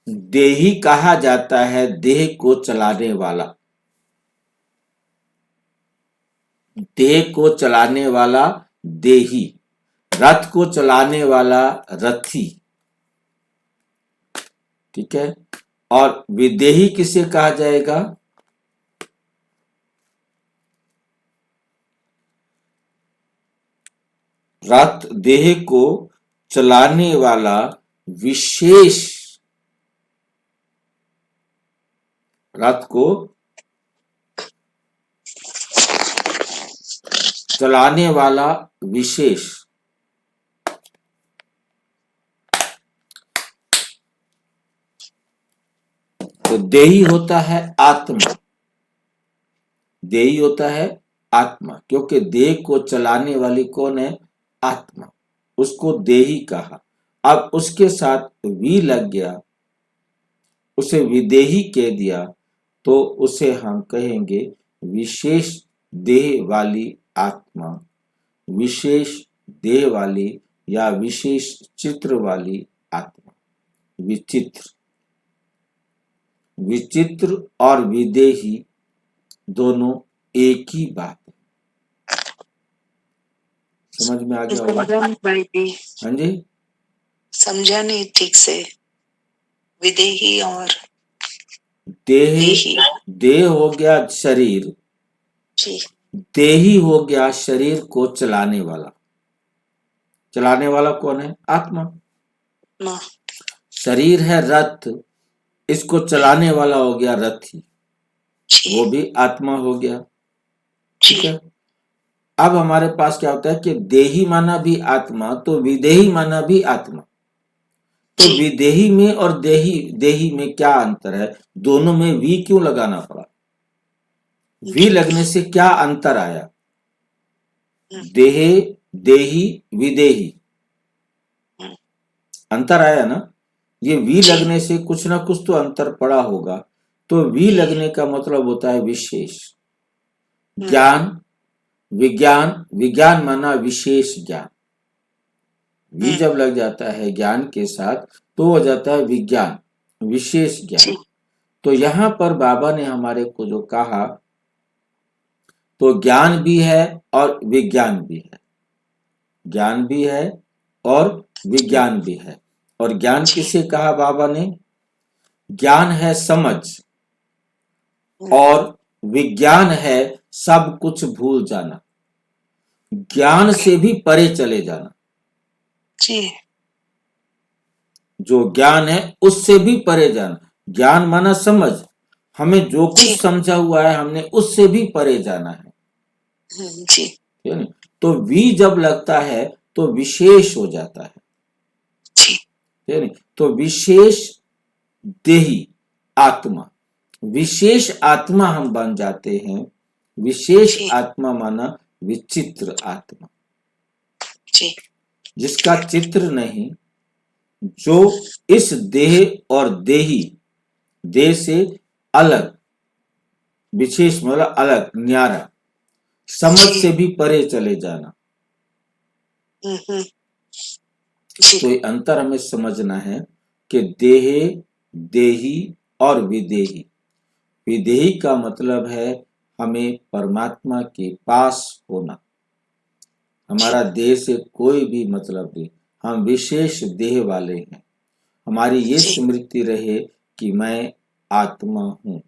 देही कहा जाता है देह को चलाने वाला, देह को चलाने वाला देही, रथ को चलाने वाला रथी, ठीक है। और विदेही किसे कहा जाएगा? रथ देह को चलाने वाला विशेष, रथ को चलाने वाला विशेष। तो देही होता है आत्मा, देही होता है आत्मा, क्योंकि देह को चलाने वाली कौन है? आत्मा। उसको देही कहा। अब उसके साथ वी लग गया, उसे विदेही कह दिया, तो उसे हम कहेंगे विशेष देह वाली आत्मा, विशेष देह वाली या विशेष चित्र वाली आत्मा। विचित्र, विचित्र और विदेही दोनों एक ही बात है। समझ में आ गया होगा? हाँ जी, समझा नहीं ठीक से। विदेही और देह, देही। देह हो गया शरीर, जी। देही हो गया शरीर को चलाने वाला। चलाने वाला कौन है? आत्मा। माँ। शरीर है रथ, इसको चलाने वाला हो गया रथी, जी। वो भी आत्मा हो गया, ठीक जी। है। अब हमारे पास क्या होता है कि देही माना भी आत्मा, तो विदेही माना भी आत्मा। तो जी। विदेही में और देही में क्या अंतर है? दोनों में वी क्यों लगाना पड़ा? वी लगने से क्या अंतर आया? हम्म, देहे, देही, विदेही, हम्म, अंतर आया ना? ये वी जी लगने से कुछ ना कुछ तो अंतर पड़ा होगा। तो वी जी लगने का मतलब होता है विशेष हम्म, ज्ञान, विज्ञान। विज्ञान माना विशेष ज्ञान। वी हम्म, जब लग जाता है ज्ञान के साथ तो हो जाता है विज्ञान, विशेष ज्ञान। जी तो यहाँ पर बाबा ने हमारे को जो कहा, तो ज्ञान भी है और विज्ञान भी है। ज्ञान भी है और जी विज्ञान भी है। और ज्ञान जी किसे कहा बाबा ने? ज्ञान है समझ, हम्म, और विज्ञान है सब कुछ भूल जाना, ज्ञान ओके से भी परे चले जाना। जी जो ज्ञान है उससे भी परे जाना। ज्ञान माना समझ, हमें जो कुछ जी समझा हुआ है हमने उससे भी परे जाना है। जी ठीक है ना? तो वी जब लगता है तो विशेष हो जाता है। जी ठीक है ना? तो विशेष देही आत्मा, विशेष आत्मा हम बन जाते हैं। विशेष जी आत्मा माना विचित्र आत्मा, जी जिसका चित्र नहीं, जो इस देह और देही, देह से अलग, विशेष मतलब अलग, न्यारा, समझ जी से भी परे चले जाना। हम्म, जी तो ये अंतर हमें समझना है कि देहे, देही और विदेही। विदेही का मतलब है हमें परमात्मा के पास होना। जी हमारा देह से कोई भी मतलब नहीं, हम विशेष देह वाले हैं। हमारी ये जी स्मृति रहे कि मैं आत्मा हूँ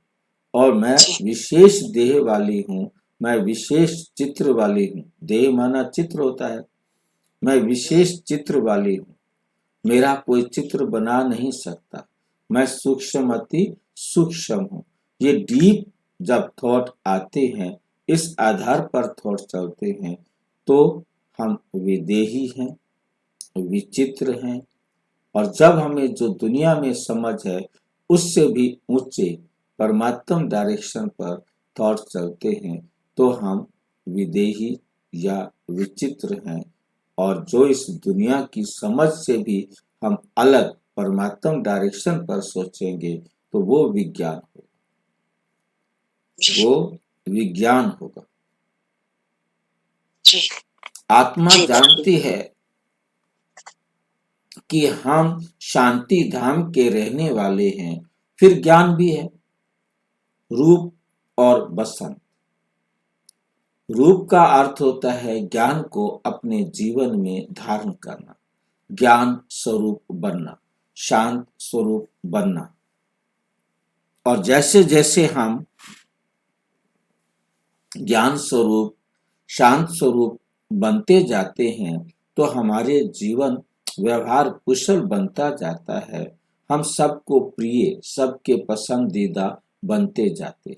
और मैं जी विशेष देह वाली हूँ, मैं विशेष चित्र वाली हूँ। देह माना चित्र होता है। मैं विशेष चित्र वाली हूँ, मेरा कोई चित्र बना नहीं सकता। मैं सूक्ष्म अति सूक्ष्म हूँ। ये डीप जब थॉट आते हैं, इस आधार पर थॉट चलते हैं, तो हम विदेही हैं, विचित्र हैं। और जब हमें जो दुनिया में समझ है उससे भी ऊंचे परमात्म डायरेक्शन पर थॉट चलते हैं, तो हम विदेही या विचित्र हैं। और जो इस दुनिया की समझ से भी हम अलग परमात्म डायरेक्शन पर सोचेंगे, तो वो विज्ञान होगा, जी वो विज्ञान होगा। जी आत्मा जी जानती है कि हम शांति धाम के रहने वाले हैं। फिर ज्ञान भी है, रूप और बसंत। रूप का अर्थ होता है ज्ञान को अपने जीवन में धारण करना, ज्ञान स्वरूप बनना, शांत स्वरूप बनना। और जैसे जैसे हम ज्ञान स्वरूप, शांत स्वरूप बनते जाते हैं, तो हमारे जीवन व्यवहार कुशल बनता जाता है। हम सबको प्रिय, सबके पसंदीदा बनते जाते हैं।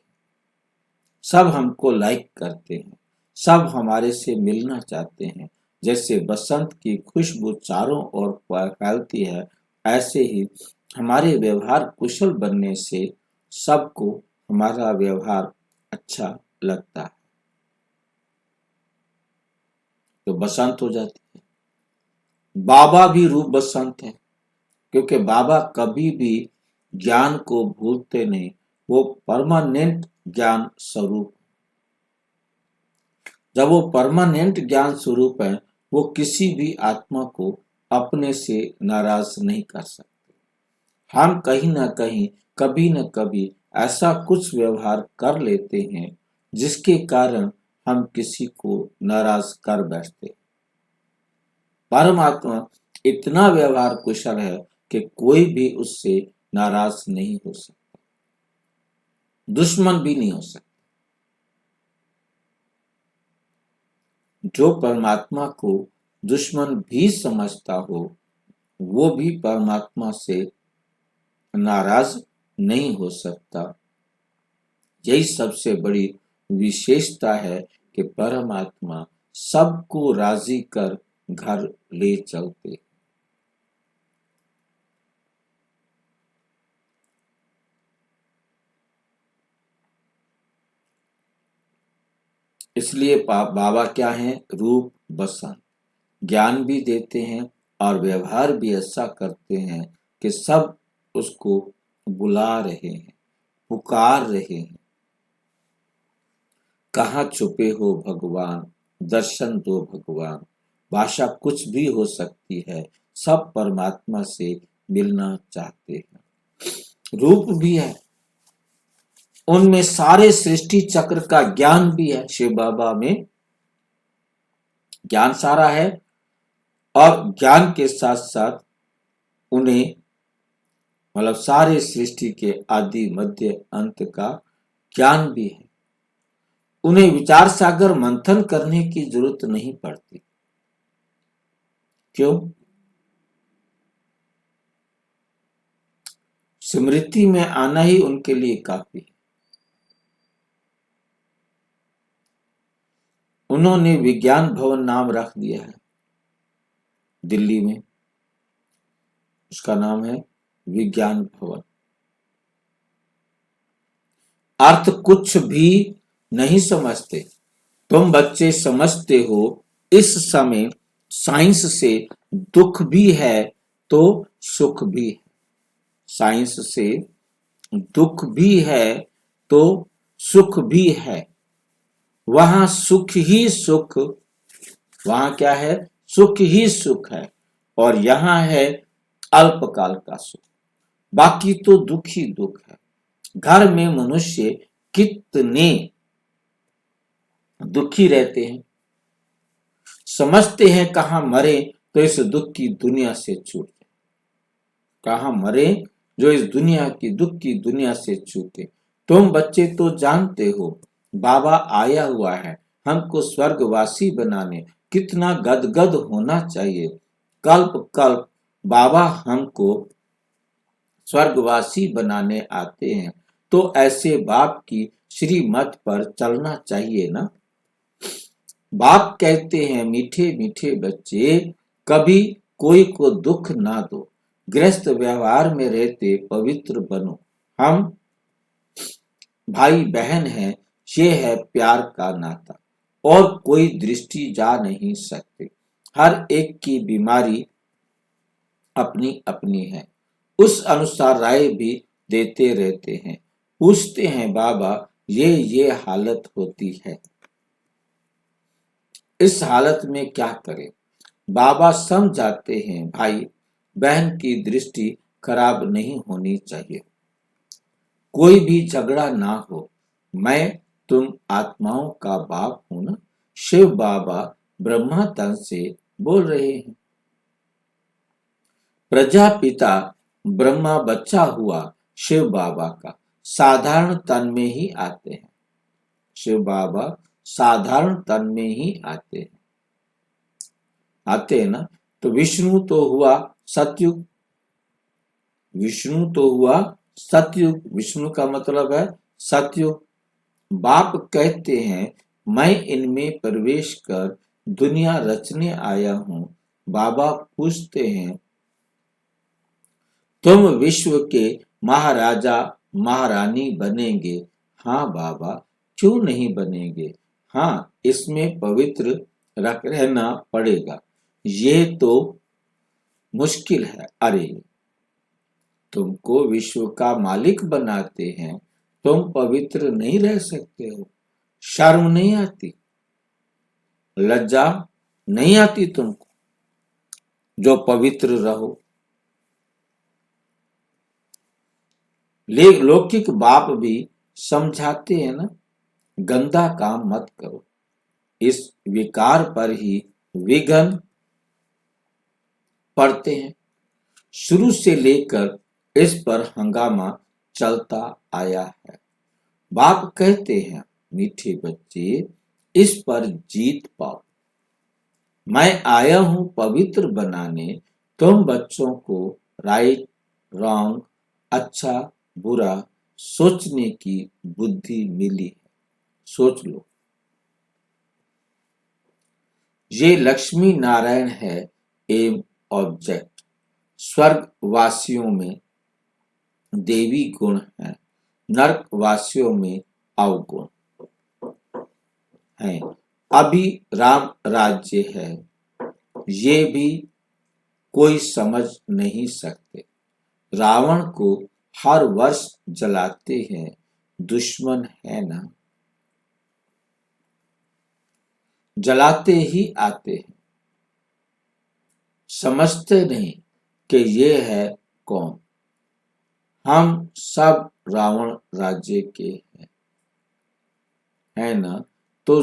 सब हमको लाइक करते हैं, सब हमारे से मिलना चाहते हैं। जैसे बसंत की खुशबू चारों ओर फैलती है, ऐसे ही हमारे व्यवहार कुशल बनने से सबको हमारा व्यवहार अच्छा लगता है, तो बसंत हो जाती है। बाबा भी रूप बसंत है, क्योंकि बाबा कभी भी ज्ञान को भूलते नहीं। वो परमानेंट ज्ञान स्वरूप। जब वो परमानेंट ज्ञान स्वरूप है, वो किसी भी आत्मा को अपने से नाराज नहीं कर सकते। हम कहीं ना कहीं, कभी न कभी ऐसा कुछ व्यवहार कर लेते हैं जिसके कारण हम किसी को नाराज कर बैठते। परमात्मा इतना व्यवहार कुशल है कि कोई भी उससे नाराज नहीं हो सकता, दुश्मन भी नहीं हो सकता। जो परमात्मा को दुश्मन भी समझता हो, वो भी परमात्मा से नाराज नहीं हो सकता। यही सबसे बड़ी विशेषता है कि परमात्मा सबको राजी कर घर ले चलते। इसलिए बाबा क्या हैं? रूप बसन, ज्ञान भी देते हैं और व्यवहार भी ऐसा करते हैं कि सब उसको बुला रहे हैं, पुकार रहे हैं। कहाँ छुपे हो भगवान, दर्शन दो भगवान। भाषा कुछ भी हो सकती है, सब परमात्मा से मिलना चाहते हैं। रूप भी है, उनमें सारे सृष्टि चक्र का ज्ञान भी है। शिव बाबा में ज्ञान सारा है और ज्ञान के साथ साथ उन्हें मतलब सारे सृष्टि के आदि मध्य अंत का ज्ञान भी है। उन्हें विचार सागर मंथन करने की जरूरत नहीं पड़ती। क्यों? स्मृति में आना ही उनके लिए काफी है। उन्होंने विज्ञान भवन नाम रख दिया है दिल्ली में, उसका नाम है विज्ञान भवन। अर्थ कुछ भी नहीं समझते। तुम बच्चे समझते हो इस समय साइंस से दुख भी है तो सुख भी है। साइंस से दुख भी है तो सुख भी है। वहां सुख ही सुख, वहां क्या है? सुख ही सुख है और यहां है अल्पकाल का सुख, बाकी तो दुख ही दुख है। घर में मनुष्य कितने दुखी रहते हैं, समझते हैं कहां मरे तो इस दुख की दुनिया से छूट जाए, कहां मरे जो इस दुनिया की दुख की दुनिया से छूटे। तुम बच्चे तो जानते हो बाबा आया हुआ है हमको स्वर्गवासी बनाने, कितना गदगद होना चाहिए। कल्प कल्प बाबा हमको स्वर्गवासी बनाने आते हैं तो ऐसे बाप की श्रीमत पर चलना चाहिए ना। बाप कहते हैं मीठे मीठे बच्चे कभी कोई को दुख ना दो, गृहस्थ व्यवहार में रहते पवित्र बनो। हम भाई बहन हैं, ये है प्यार का नाता और कोई दृष्टि जा नहीं सकते। हर एक की बीमारी अपनी अपनी है, उस अनुसार राय भी देते रहते हैं। पूछते हैं बाबा ये हालत होती है, इस हालत में क्या करें? बाबा समझाते हैं भाई बहन की दृष्टि खराब नहीं होनी चाहिए, कोई भी झगड़ा ना हो। मैं तुम आत्माओं का बाप हूं ना। शिव बाबा ब्रह्मा तन से बोल रहे हैं। प्रजापिता ब्रह्मा बच्चा हुआ शिव बाबा का, साधारण तन में ही आते हैं। शिव बाबा साधारण तन में ही आते हैं ना। तो विष्णु तो हुआ सतयुग, विष्णु तो हुआ सतयुग, विष्णु का मतलब है सतयुग। बाप कहते हैं मैं इनमें प्रवेश कर दुनिया रचने आया हूं। बाबा पूछते हैं तुम विश्व के महाराजा महारानी बनेंगे? हाँ बाबा, क्यों नहीं बनेंगे? हाँ, इसमें पवित्र रहना पड़ेगा, ये तो मुश्किल है। अरे तुमको विश्व का मालिक बनाते हैं, तुम पवित्र नहीं रह सकते हो? शर्म नहीं आती, लज्जा नहीं आती तुमको जो पवित्र रहो? लौकिक बाप भी समझाते हैं ना, गंदा काम मत करो, इस विकार पर ही विघ्न पड़ते हैं। शुरू से लेकर इस पर हंगामा चलता आया है। बाप कहते हैं मीठे बच्चे इस पर जीत पाओ, मैं आया हूं पवित्र बनाने। तुम बच्चों को राइट रॉन्ग, अच्छा बुरा सोचने की बुद्धि मिली है, सोच लो। ये लक्ष्मी नारायण है एम ऑब्जेक्ट। स्वर्ग वासियों में देवी गुण है, नरक वासियों में अवगुण। हैं। अभी राम राज्य है, ये भी कोई समझ नहीं सकते। रावण को हर वर्ष जलाते हैं, दुश्मन है ना, जलाते ही आते हैं। समझते नहीं कि ये है कौन। हम सब रावण राज्य के हैं, है ना, तो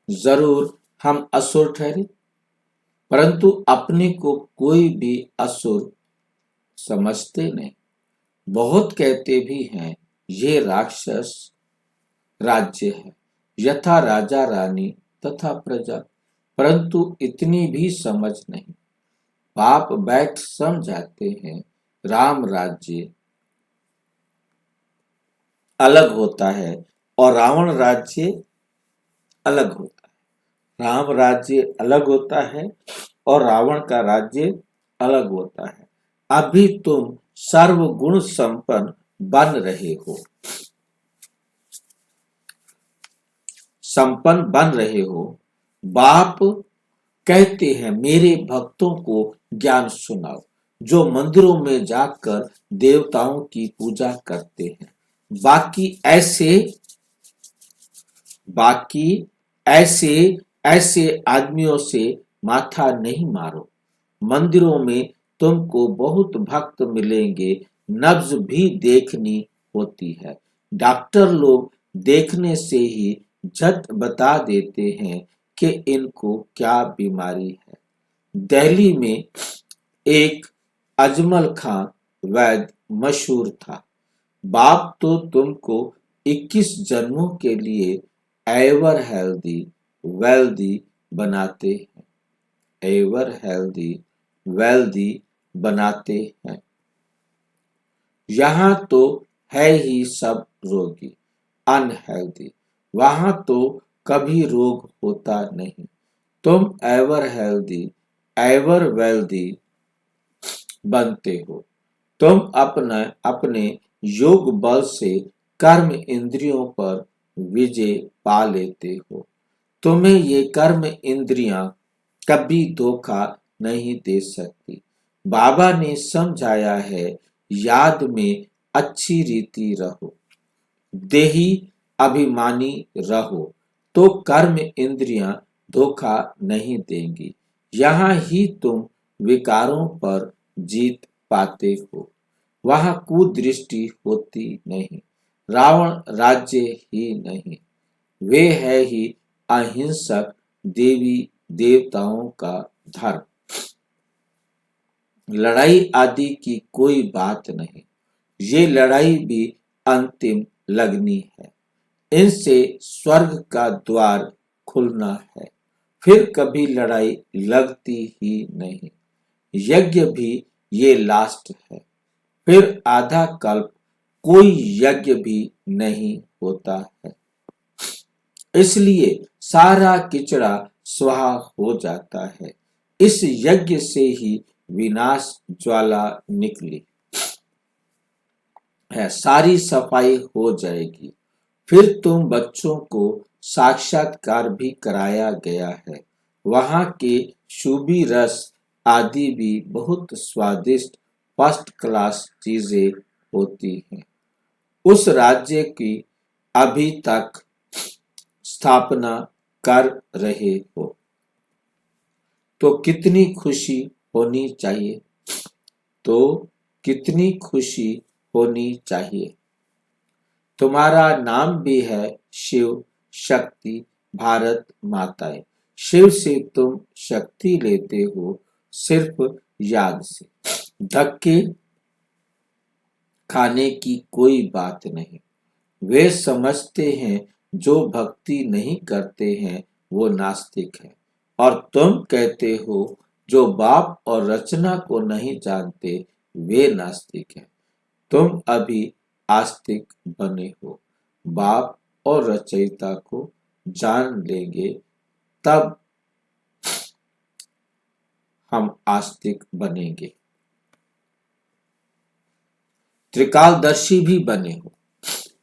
जरूर हम असुर ठहरे, परंतु अपने को कोई भी असुर समझते नहीं। बहुत कहते भी हैं ये राक्षस राज्य है, यथा राजा रानी तथा प्रजा, परंतु इतनी भी समझ नहीं। बाप बैठ समझाते हैं राम राज्य अलग होता है और रावण राज्य अलग होता है। राम राज्य अलग होता है और रावण का राज्य अलग होता है। अभी तुम सर्वगुण संपन्न बन रहे हो, बाप कहते हैं मेरे भक्तों को ज्ञान सुनाओ, जो मंदिरों में जाकर देवताओं की पूजा करते हैं। बाकी ऐसे आदमियों से माथा नहीं मारो। मंदिरों में तुमको बहुत भक्त मिलेंगे, नब्ज भी देखनी होती है। डॉक्टर लोग देखने से ही झट बता देते हैं कि इनको क्या बीमारी है। दिल्ली में एक अजमल खां वैद्य मशहूर था। बाप तो तुमको 21 जन्मों के लिए एवर हेल्दी वेल्दी बनाते हैं, एवर हेल्दी वेल्दी बनाते हैं। यहाँ तो है ही सब रोगी, अनहेल्दी। वहां तो कभी रोग होता नहीं। तुम एवर हेल्दी एवर वेल्दी बनते हो। तुम अपने योग बल से कर्म इंद्रियों पर विजय पा लेते हो। तुम्हें ये कर्म इंद्रियां कभी धोखा नहीं दे सकती। बाबा ने समझाया है, याद में अच्छी रीति रहो, देही अभिमानी रहो, तो कर्म इंद्रियां धोखा नहीं देंगी। यहाँ ही तुम विकारों पर जीत पाते हो, वहां कुदृष्टि होती नहीं। रावण राज्य ही नहीं, वे है ही अहिंसक देवी देवताओं का धर्म। लड़ाई आदि की कोई बात नहीं, ये लड़ाई भी अंतिम लगनी है। इनसे स्वर्ग का द्वार खुलना है, फिर कभी लड़ाई लगती ही नहीं। यज्ञ भी ये लास्ट है, फिर आधा कल्प कोई यज्ञ भी नहीं होता है। इसलिए सारा किचड़ा स्वाहा हो जाता है। इस यज्ञ से ही विनाश ज्वाला निकली है, सारी सफाई हो जाएगी। फिर तुम बच्चों को साक्षात्कार भी कराया गया है। वहां के शुभी रस आदि भी बहुत स्वादिष्ट फर्स्ट क्लास चीजें होती हैं। उस राज्य की अभी तक स्थापना कर रहे हो, तो कितनी खुशी होनी चाहिए, तुम्हारा नाम भी है शिव शक्ति भारत माताएं। शिव से तुम शक्ति लेते हो सिर्फ याद से। धक्के खाने की कोई बात नहीं। वे समझते हैं जो भक्ति नहीं करते हैं वो नास्तिक है, और तुम कहते हो जो बाप और रचना को नहीं जानते वे नास्तिक हैं। तुम अभी आस्तिक बने हो, बाप और रचयिता को जान लेंगे तब हम आस्तिक बनेंगे। त्रिकालदर्शी भी बने हो,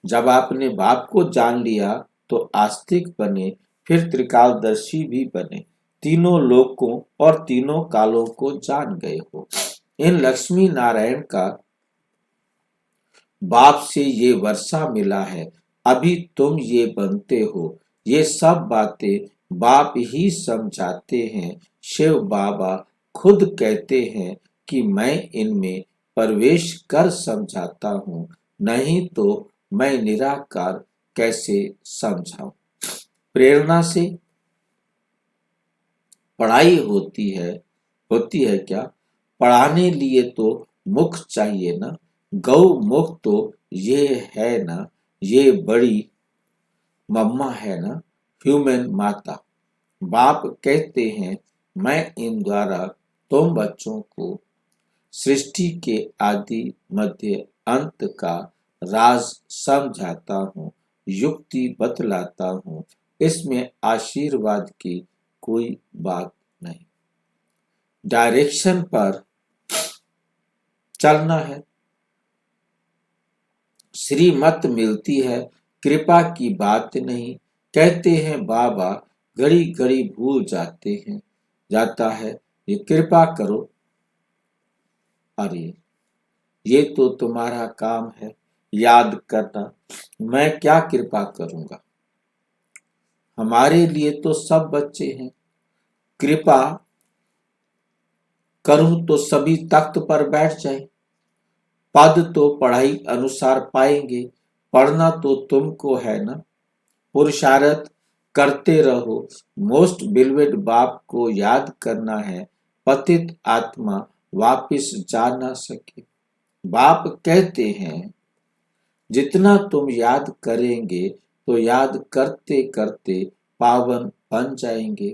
जब आपने बाप को जान लिया तो आस्तिक बने, फिर त्रिकालदर्शी भी बने, तीनों लोकों और तीनों कालों को जान गए हो। इन लक्ष्मी नारायण का बाप से ये वर्षा मिला है, अभी तुम ये बनते हो। ये सब बातें बाप ही समझाते हैं। शिव बाबा खुद कहते हैं कि मैं इनमें प्रवेश कर समझाता हूँ, नहीं तो मैं निराकार कैसे समझाऊं। प्रेरणा से पढ़ाई होती है क्या? पढ़ाने लिए तो मुख चाहिए ना। गौ मुख तो ये है ना, ये बड़ी मम्मा है ना, ह्यूमन माता। बाप कहते हैं मैं इन द्वारा तुम बच्चों को सृष्टि के आदि मध्य अंत का राज समझाता हूँ, युक्ति बतलाता हूँ। इसमें आशीर्वाद की कोई बात नहीं। डायरेक्शन पर चलना है। श्रीमत मिलती है, कृपा की बात नहीं। कहते हैं बाबा घड़ी घड़ी भूल जाता है, ये कृपा करो। अरे ये तो तुम्हारा काम है याद करना, मैं क्या कृपा करूंगा। हमारे लिए तो सब बच्चे हैं। कृपा करूं तो सभी तख्त पर बैठ जाए। पद तो पढ़ाई अनुसार पाएंगे, पढ़ना तो तुमको है ना। पुरुषार्थ करते रहो। मोस्ट बिलवेड बाप को याद करना है, पतित आत्मा वापिस जा ना सके। बाप कहते हैं जितना तुम याद करेंगे तो याद करते करते पावन बन जाएंगे।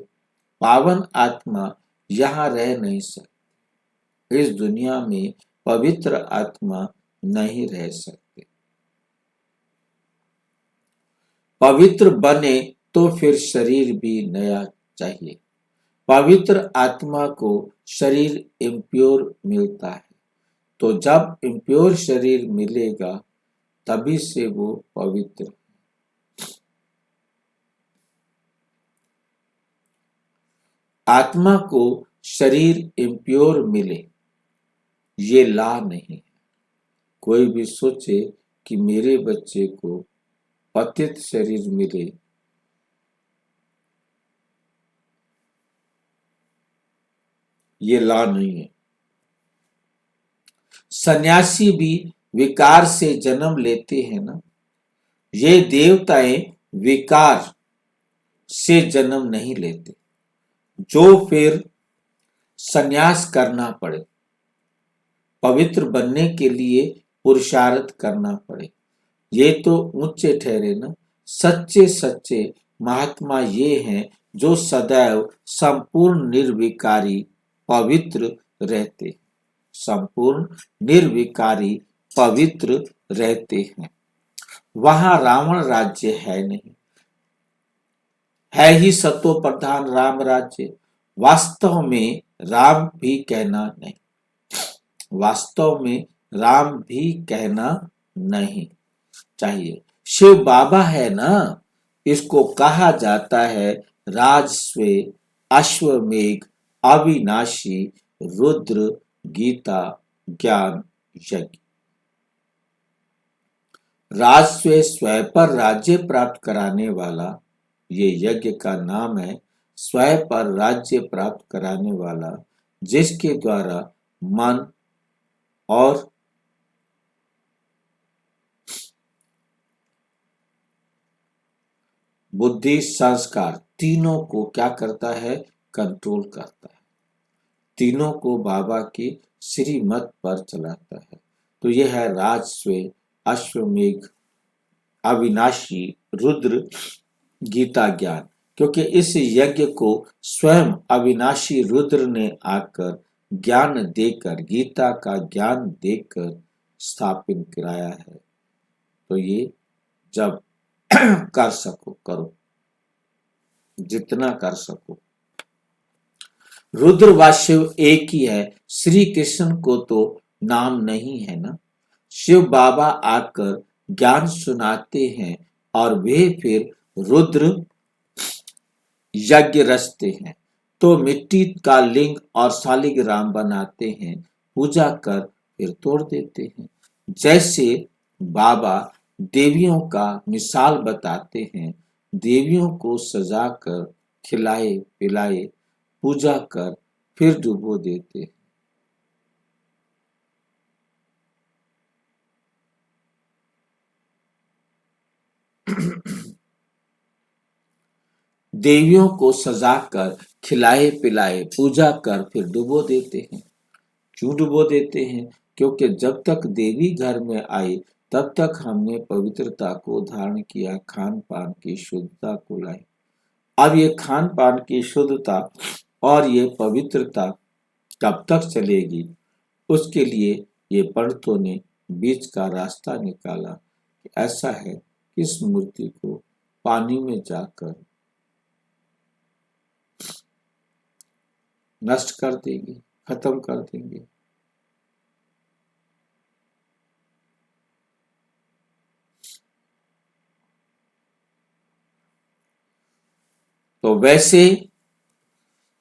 पावन आत्मा यहाँ रह नहीं सकती। इस दुनिया में पवित्र आत्मा नहीं रह सकते। पवित्र बने तो फिर शरीर भी नया चाहिए। पवित्र आत्मा को शरीर इम्प्योर मिलता है, तो जब इम्प्योर शरीर मिलेगा तभी से वो पवित्र। आत्मा को शरीर इम्प्योर मिले ये ला नहीं। कोई भी सोचे कि मेरे बच्चे को पतित शरीर मिले, ये ला नहीं है। सन्यासी भी विकार से जन्म लेते हैं ना। ये देवताएं विकार से जन्म नहीं लेते, जो फिर सन्यास करना पड़े, पवित्र बनने के लिए पुरुषार्थ करना पड़े। ये तो ऊंचे ठहरे ना। सच्चे सच्चे महात्मा ये हैं जो सदैव संपूर्ण निर्विकारी पवित्र रहते, संपूर्ण निर्विकारी पवित्र रहते हैं। वहां रावण राज्य है नहीं, है ही सतो प्रधान राम राज्य। वास्तव में राम भी कहना नहीं, वास्तव में राम भी कहना नहीं चाहिए। शिव बाबा है ना, इसको कहा जाता है राजस्व अश्वमेघ अविनाशी रुद्र गीता ज्ञान यज्ञ। राजस्व स्वयं पर राज्य प्राप्त कराने वाला ये यज्ञ का नाम है। स्वयं पर राज्य प्राप्त कराने वाला, जिसके द्वारा मन और बुद्धि संस्कार तीनों को क्या करता है? कंट्रोल करता है। तीनों को बाबा की श्रीमत पर चलाता है। तो यह है राजस्व अश्वमेघ अविनाशी रुद्र गीता ज्ञान। क्योंकि इस यज्ञ को स्वयं अविनाशी रुद्र ने आकर ज्ञान देकर, गीता का ज्ञान देकर स्थापित कराया है। तो ये जब कर सको करो, जितना कर सको। रुद्र व शिव एक ही है। श्री कृष्ण को तो नाम नहीं है ना। शिव बाबा आकर ज्ञान सुनाते हैं और वे फिर रुद्र यज्ञ रचते हैं। तो मिट्टी का लिंग और शालिग्राम बनाते हैं, पूजा कर फिर तोड़ देते हैं। जैसे बाबा देवियों का मिसाल बताते हैं, देवियों को सजा कर खिलाए पिलाए पूजा कर फिर डुबो देते हैं। देवियों को सजा कर खिलाए पिलाए पूजा कर फिर डुबो देते हैं। क्यों डुबो देते हैं? क्योंकि जब तक देवी घर में आई तब तक हमने पवित्रता को धारण किया, खान पान की शुद्धता को लाई। अब ये खान पान की शुद्धता और ये पवित्रता कब तक चलेगी, उसके लिए ये पंडितों ने बीच का रास्ता निकाला। ऐसा है कि इस मूर्ति को पानी में जाकर नष्ट कर देंगे, खत्म कर देंगे। तो वैसे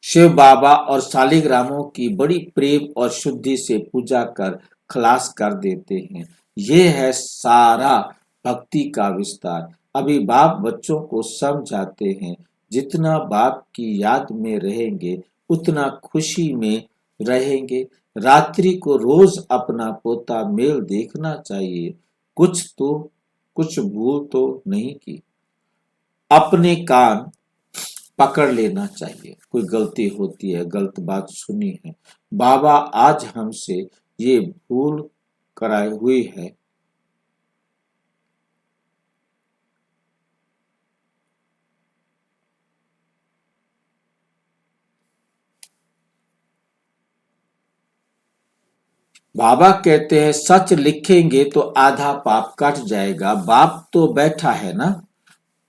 शिव बाबा और शालिग्रामों की बड़ी प्रेम और शुद्धि से पूजा कर खलास कर देते हैं। ये है सारा भक्ति का विस्तार। अभी बाप बच्चों को समझाते हैं, जितना बाप की याद में रहेंगे उतना खुशी में रहेंगे। रात्रि को रोज अपना पोता मेल देखना चाहिए। कुछ भूल तो नहीं की। अपने कान पकड़ लेना चाहिए। कोई गलती होती है, गलत बात सुनी है, बाबा आज हमसे ये भूल कराई हुई है, बाबा कहते हैं सच लिखेंगे तो आधा पाप कट जाएगा। बाप तो बैठा है ना,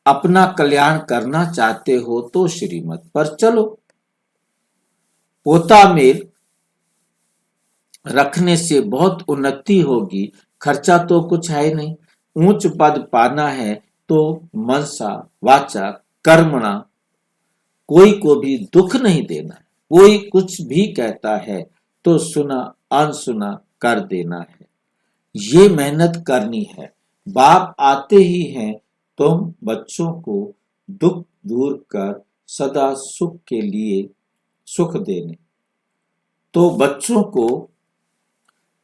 अपना कल्याण करना चाहते हो तो श्रीमत पर चलो। पोता मेल रखने से बहुत उन्नति होगी, खर्चा तो कुछ है नहीं। ऊंच पद पाना है तो मनसा वाचा कर्मणा कोई को भी दुख नहीं देना। कोई कुछ भी कहता है तो सुना अनसुना कर देना है। ये मेहनत करनी है। बाप आते ही हैं तुम बच्चों को दुख दूर कर सदा सुख के लिए सुख देने। तो बच्चों को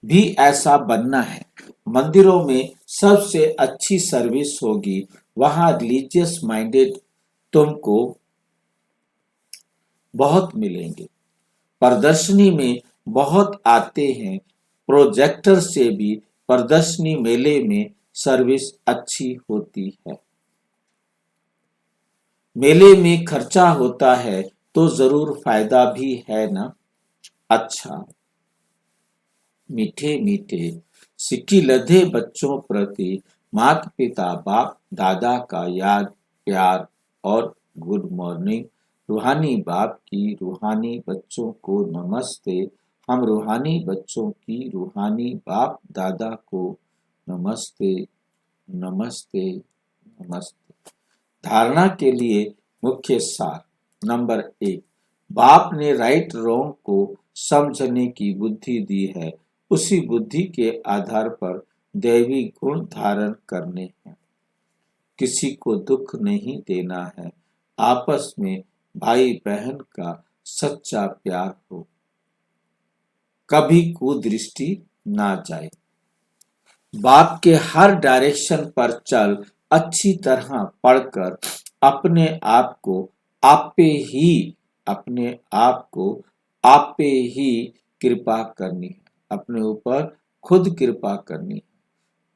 भी ऐसा बनना है। मंदिरों में सबसे अच्छी सर्विस होगी, वहां रिलीजियस माइंडेड तुमको बहुत मिलेंगे। प्रदर्शनी में बहुत आते हैं, प्रोजेक्टर से भी प्रदर्शनी मेले में सर्विस अच्छी होती है। मेले में खर्चा होता है तो जरूर फायदा भी है ना। अच्छा, मीठे मीठे सिक्की लधे बच्चों प्रति माता पिता बाप दादा का याद प्यार और गुड मॉर्निंग। रूहानी बाप की रूहानी बच्चों को नमस्ते। हम रूहानी बच्चों की रूहानी बाप दादा को नमस्ते नमस्ते नमस्ते। धारणा के लिए मुख्य सार। नंबर 1, बाप ने राइट रॉन्ग को समझने की बुद्धि दी है। उसी बुद्धि के आधार पर दैवी गुण धारण करने हैं। किसी को दुख नहीं देना है। आपस में भाई बहन का सच्चा प्यार हो, कभी कुदृष्टि ना जाए। बाप के हर डायरेक्शन पर चल अच्छी तरह पढ़कर अपने आप को आपे ही कृपा करनी है। अपने ऊपर खुद कृपा करनी है।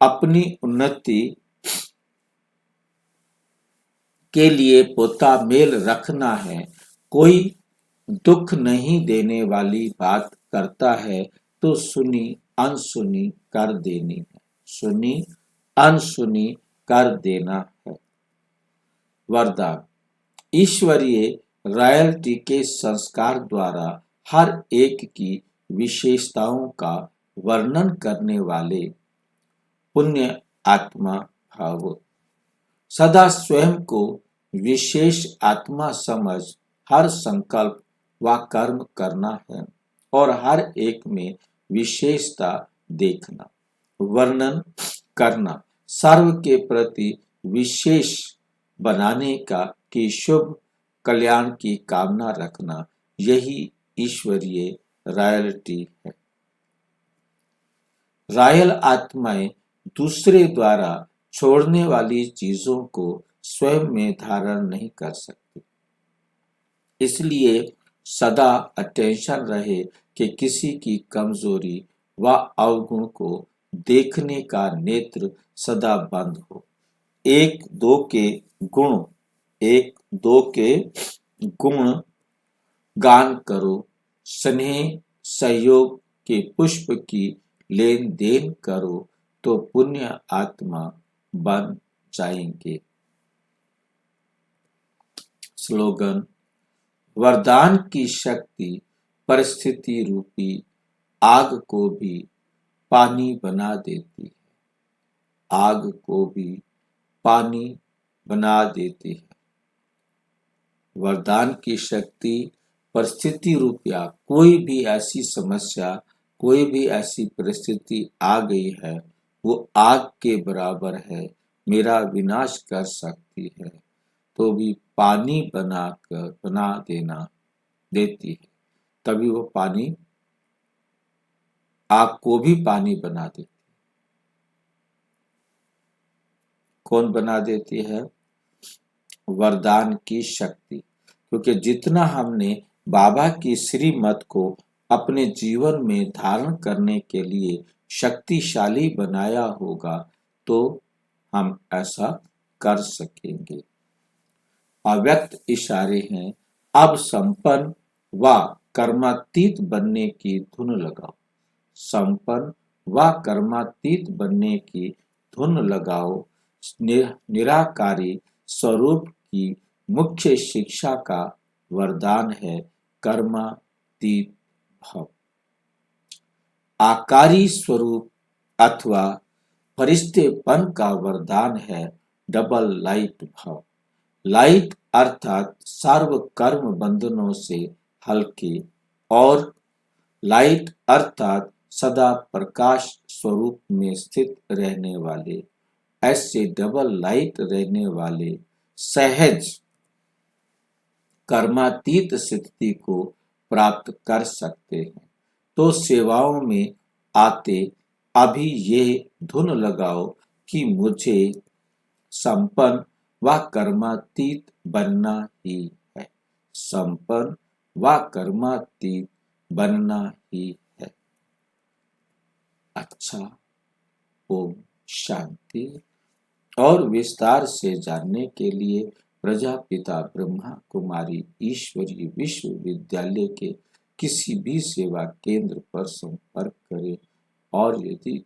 अपनी उन्नति के लिए पोता मेल रखना है। कोई दुख नहीं देने वाली बात करता है तो सुनी अनसुनी कर देनी है। सुनी अनसुनी कर देना है। वरदान। ईश्वरीय रॉयल्टी के संस्कार द्वारा हर एक की विशेषताओं का वर्णन करने वाले पुण्य आत्मा भाव। सदा स्वयं को विशेष आत्मा समझ हर संकल्प व कर्म करना है और हर एक में विशेषता देखना, वर्णन करना, सर्व के प्रति विशेष बनाने का कि शुभ कल्याण की कामना रखना, यही ईश्वरीय रॉयल्टी है। रॉयल आत्माएं दूसरे द्वारा छोड़ने वाली चीजों को स्वयं में धारण नहीं कर सकती, इसलिए सदा अटेंशन रहे कि किसी की कमजोरी व अवगुण को देखने का नेत्र सदा बंद हो। एक दो के गुण गान करो, स्नेह सहयोग के पुष्प की लेन देन करो तो पुण्य आत्मा बन जाएंगे। स्लोगन: वरदान की शक्ति परिस्थिति रूपी आग को भी पानी बना देती है। आग को भी पानी बना देती है। वरदान की शक्ति परिस्थिति रूपिया कोई भी ऐसी समस्या, कोई भी ऐसी परिस्थिति आ गई है, वो आग के बराबर है, मेरा विनाश कर सकती है, तो भी पानी बना देती है। तभी वो पानी आग को भी पानी बना देती है। कौन बना देती है? वरदान की शक्ति। क्योंकि जितना हमने बाबा की श्रीमत को अपने जीवन में धारण करने के लिए शक्तिशाली बनाया होगा तो हम ऐसा कर सकेंगे। अव्यक्त इशारे हैं, अब संपन्न व कर्मातीत बनने की धुन लगाओ। संपन्न व कर्मातीत बनने की धुन लगाओ। निराकारी स्वरूप की मुख्य शिक्षा का वरदान है कर्मातीत भाव। आकारी स्वरूप अथवा फरिश्तेपन का वरदान है डबल लाइट भाव। लाइट अर्थात सर्व कर्म बंधनों से हल्के और लाइट अर्थात सदा प्रकाश स्वरूप में स्थित रहने वाले। ऐसे डबल लाइट रहने वाले सहज कर्मातीत स्थिति को प्राप्त कर सकते हैं। तो सेवाओं में आते अभी ये धुन लगाओ कि मुझे संपन्न व कर्मातीत बनना ही है। संपन्न व कर्मातीत बनना ही है। अच्छा, ओम शांति। और विस्तार से जानने के लिए प्रजापिता ब्रह्मा कुमारी ईश्वरीय विश्वविद्यालय के किसी भी सेवा केंद्र पर संपर्क करें। और यदि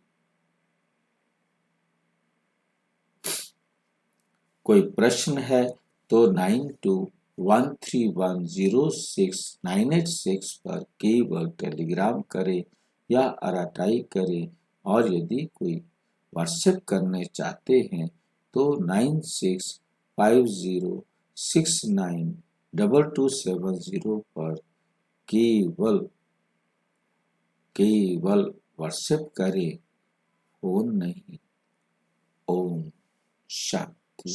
कोई प्रश्न है तो 9213106986 पर केवल टेलीग्राम करें या अराटाई करें। और यदि कोई व्हाट्सएप करने चाहते हैं तो 9650692270 पर केवल व्हाट्सएप करें, फोन नहीं। ओम शांति।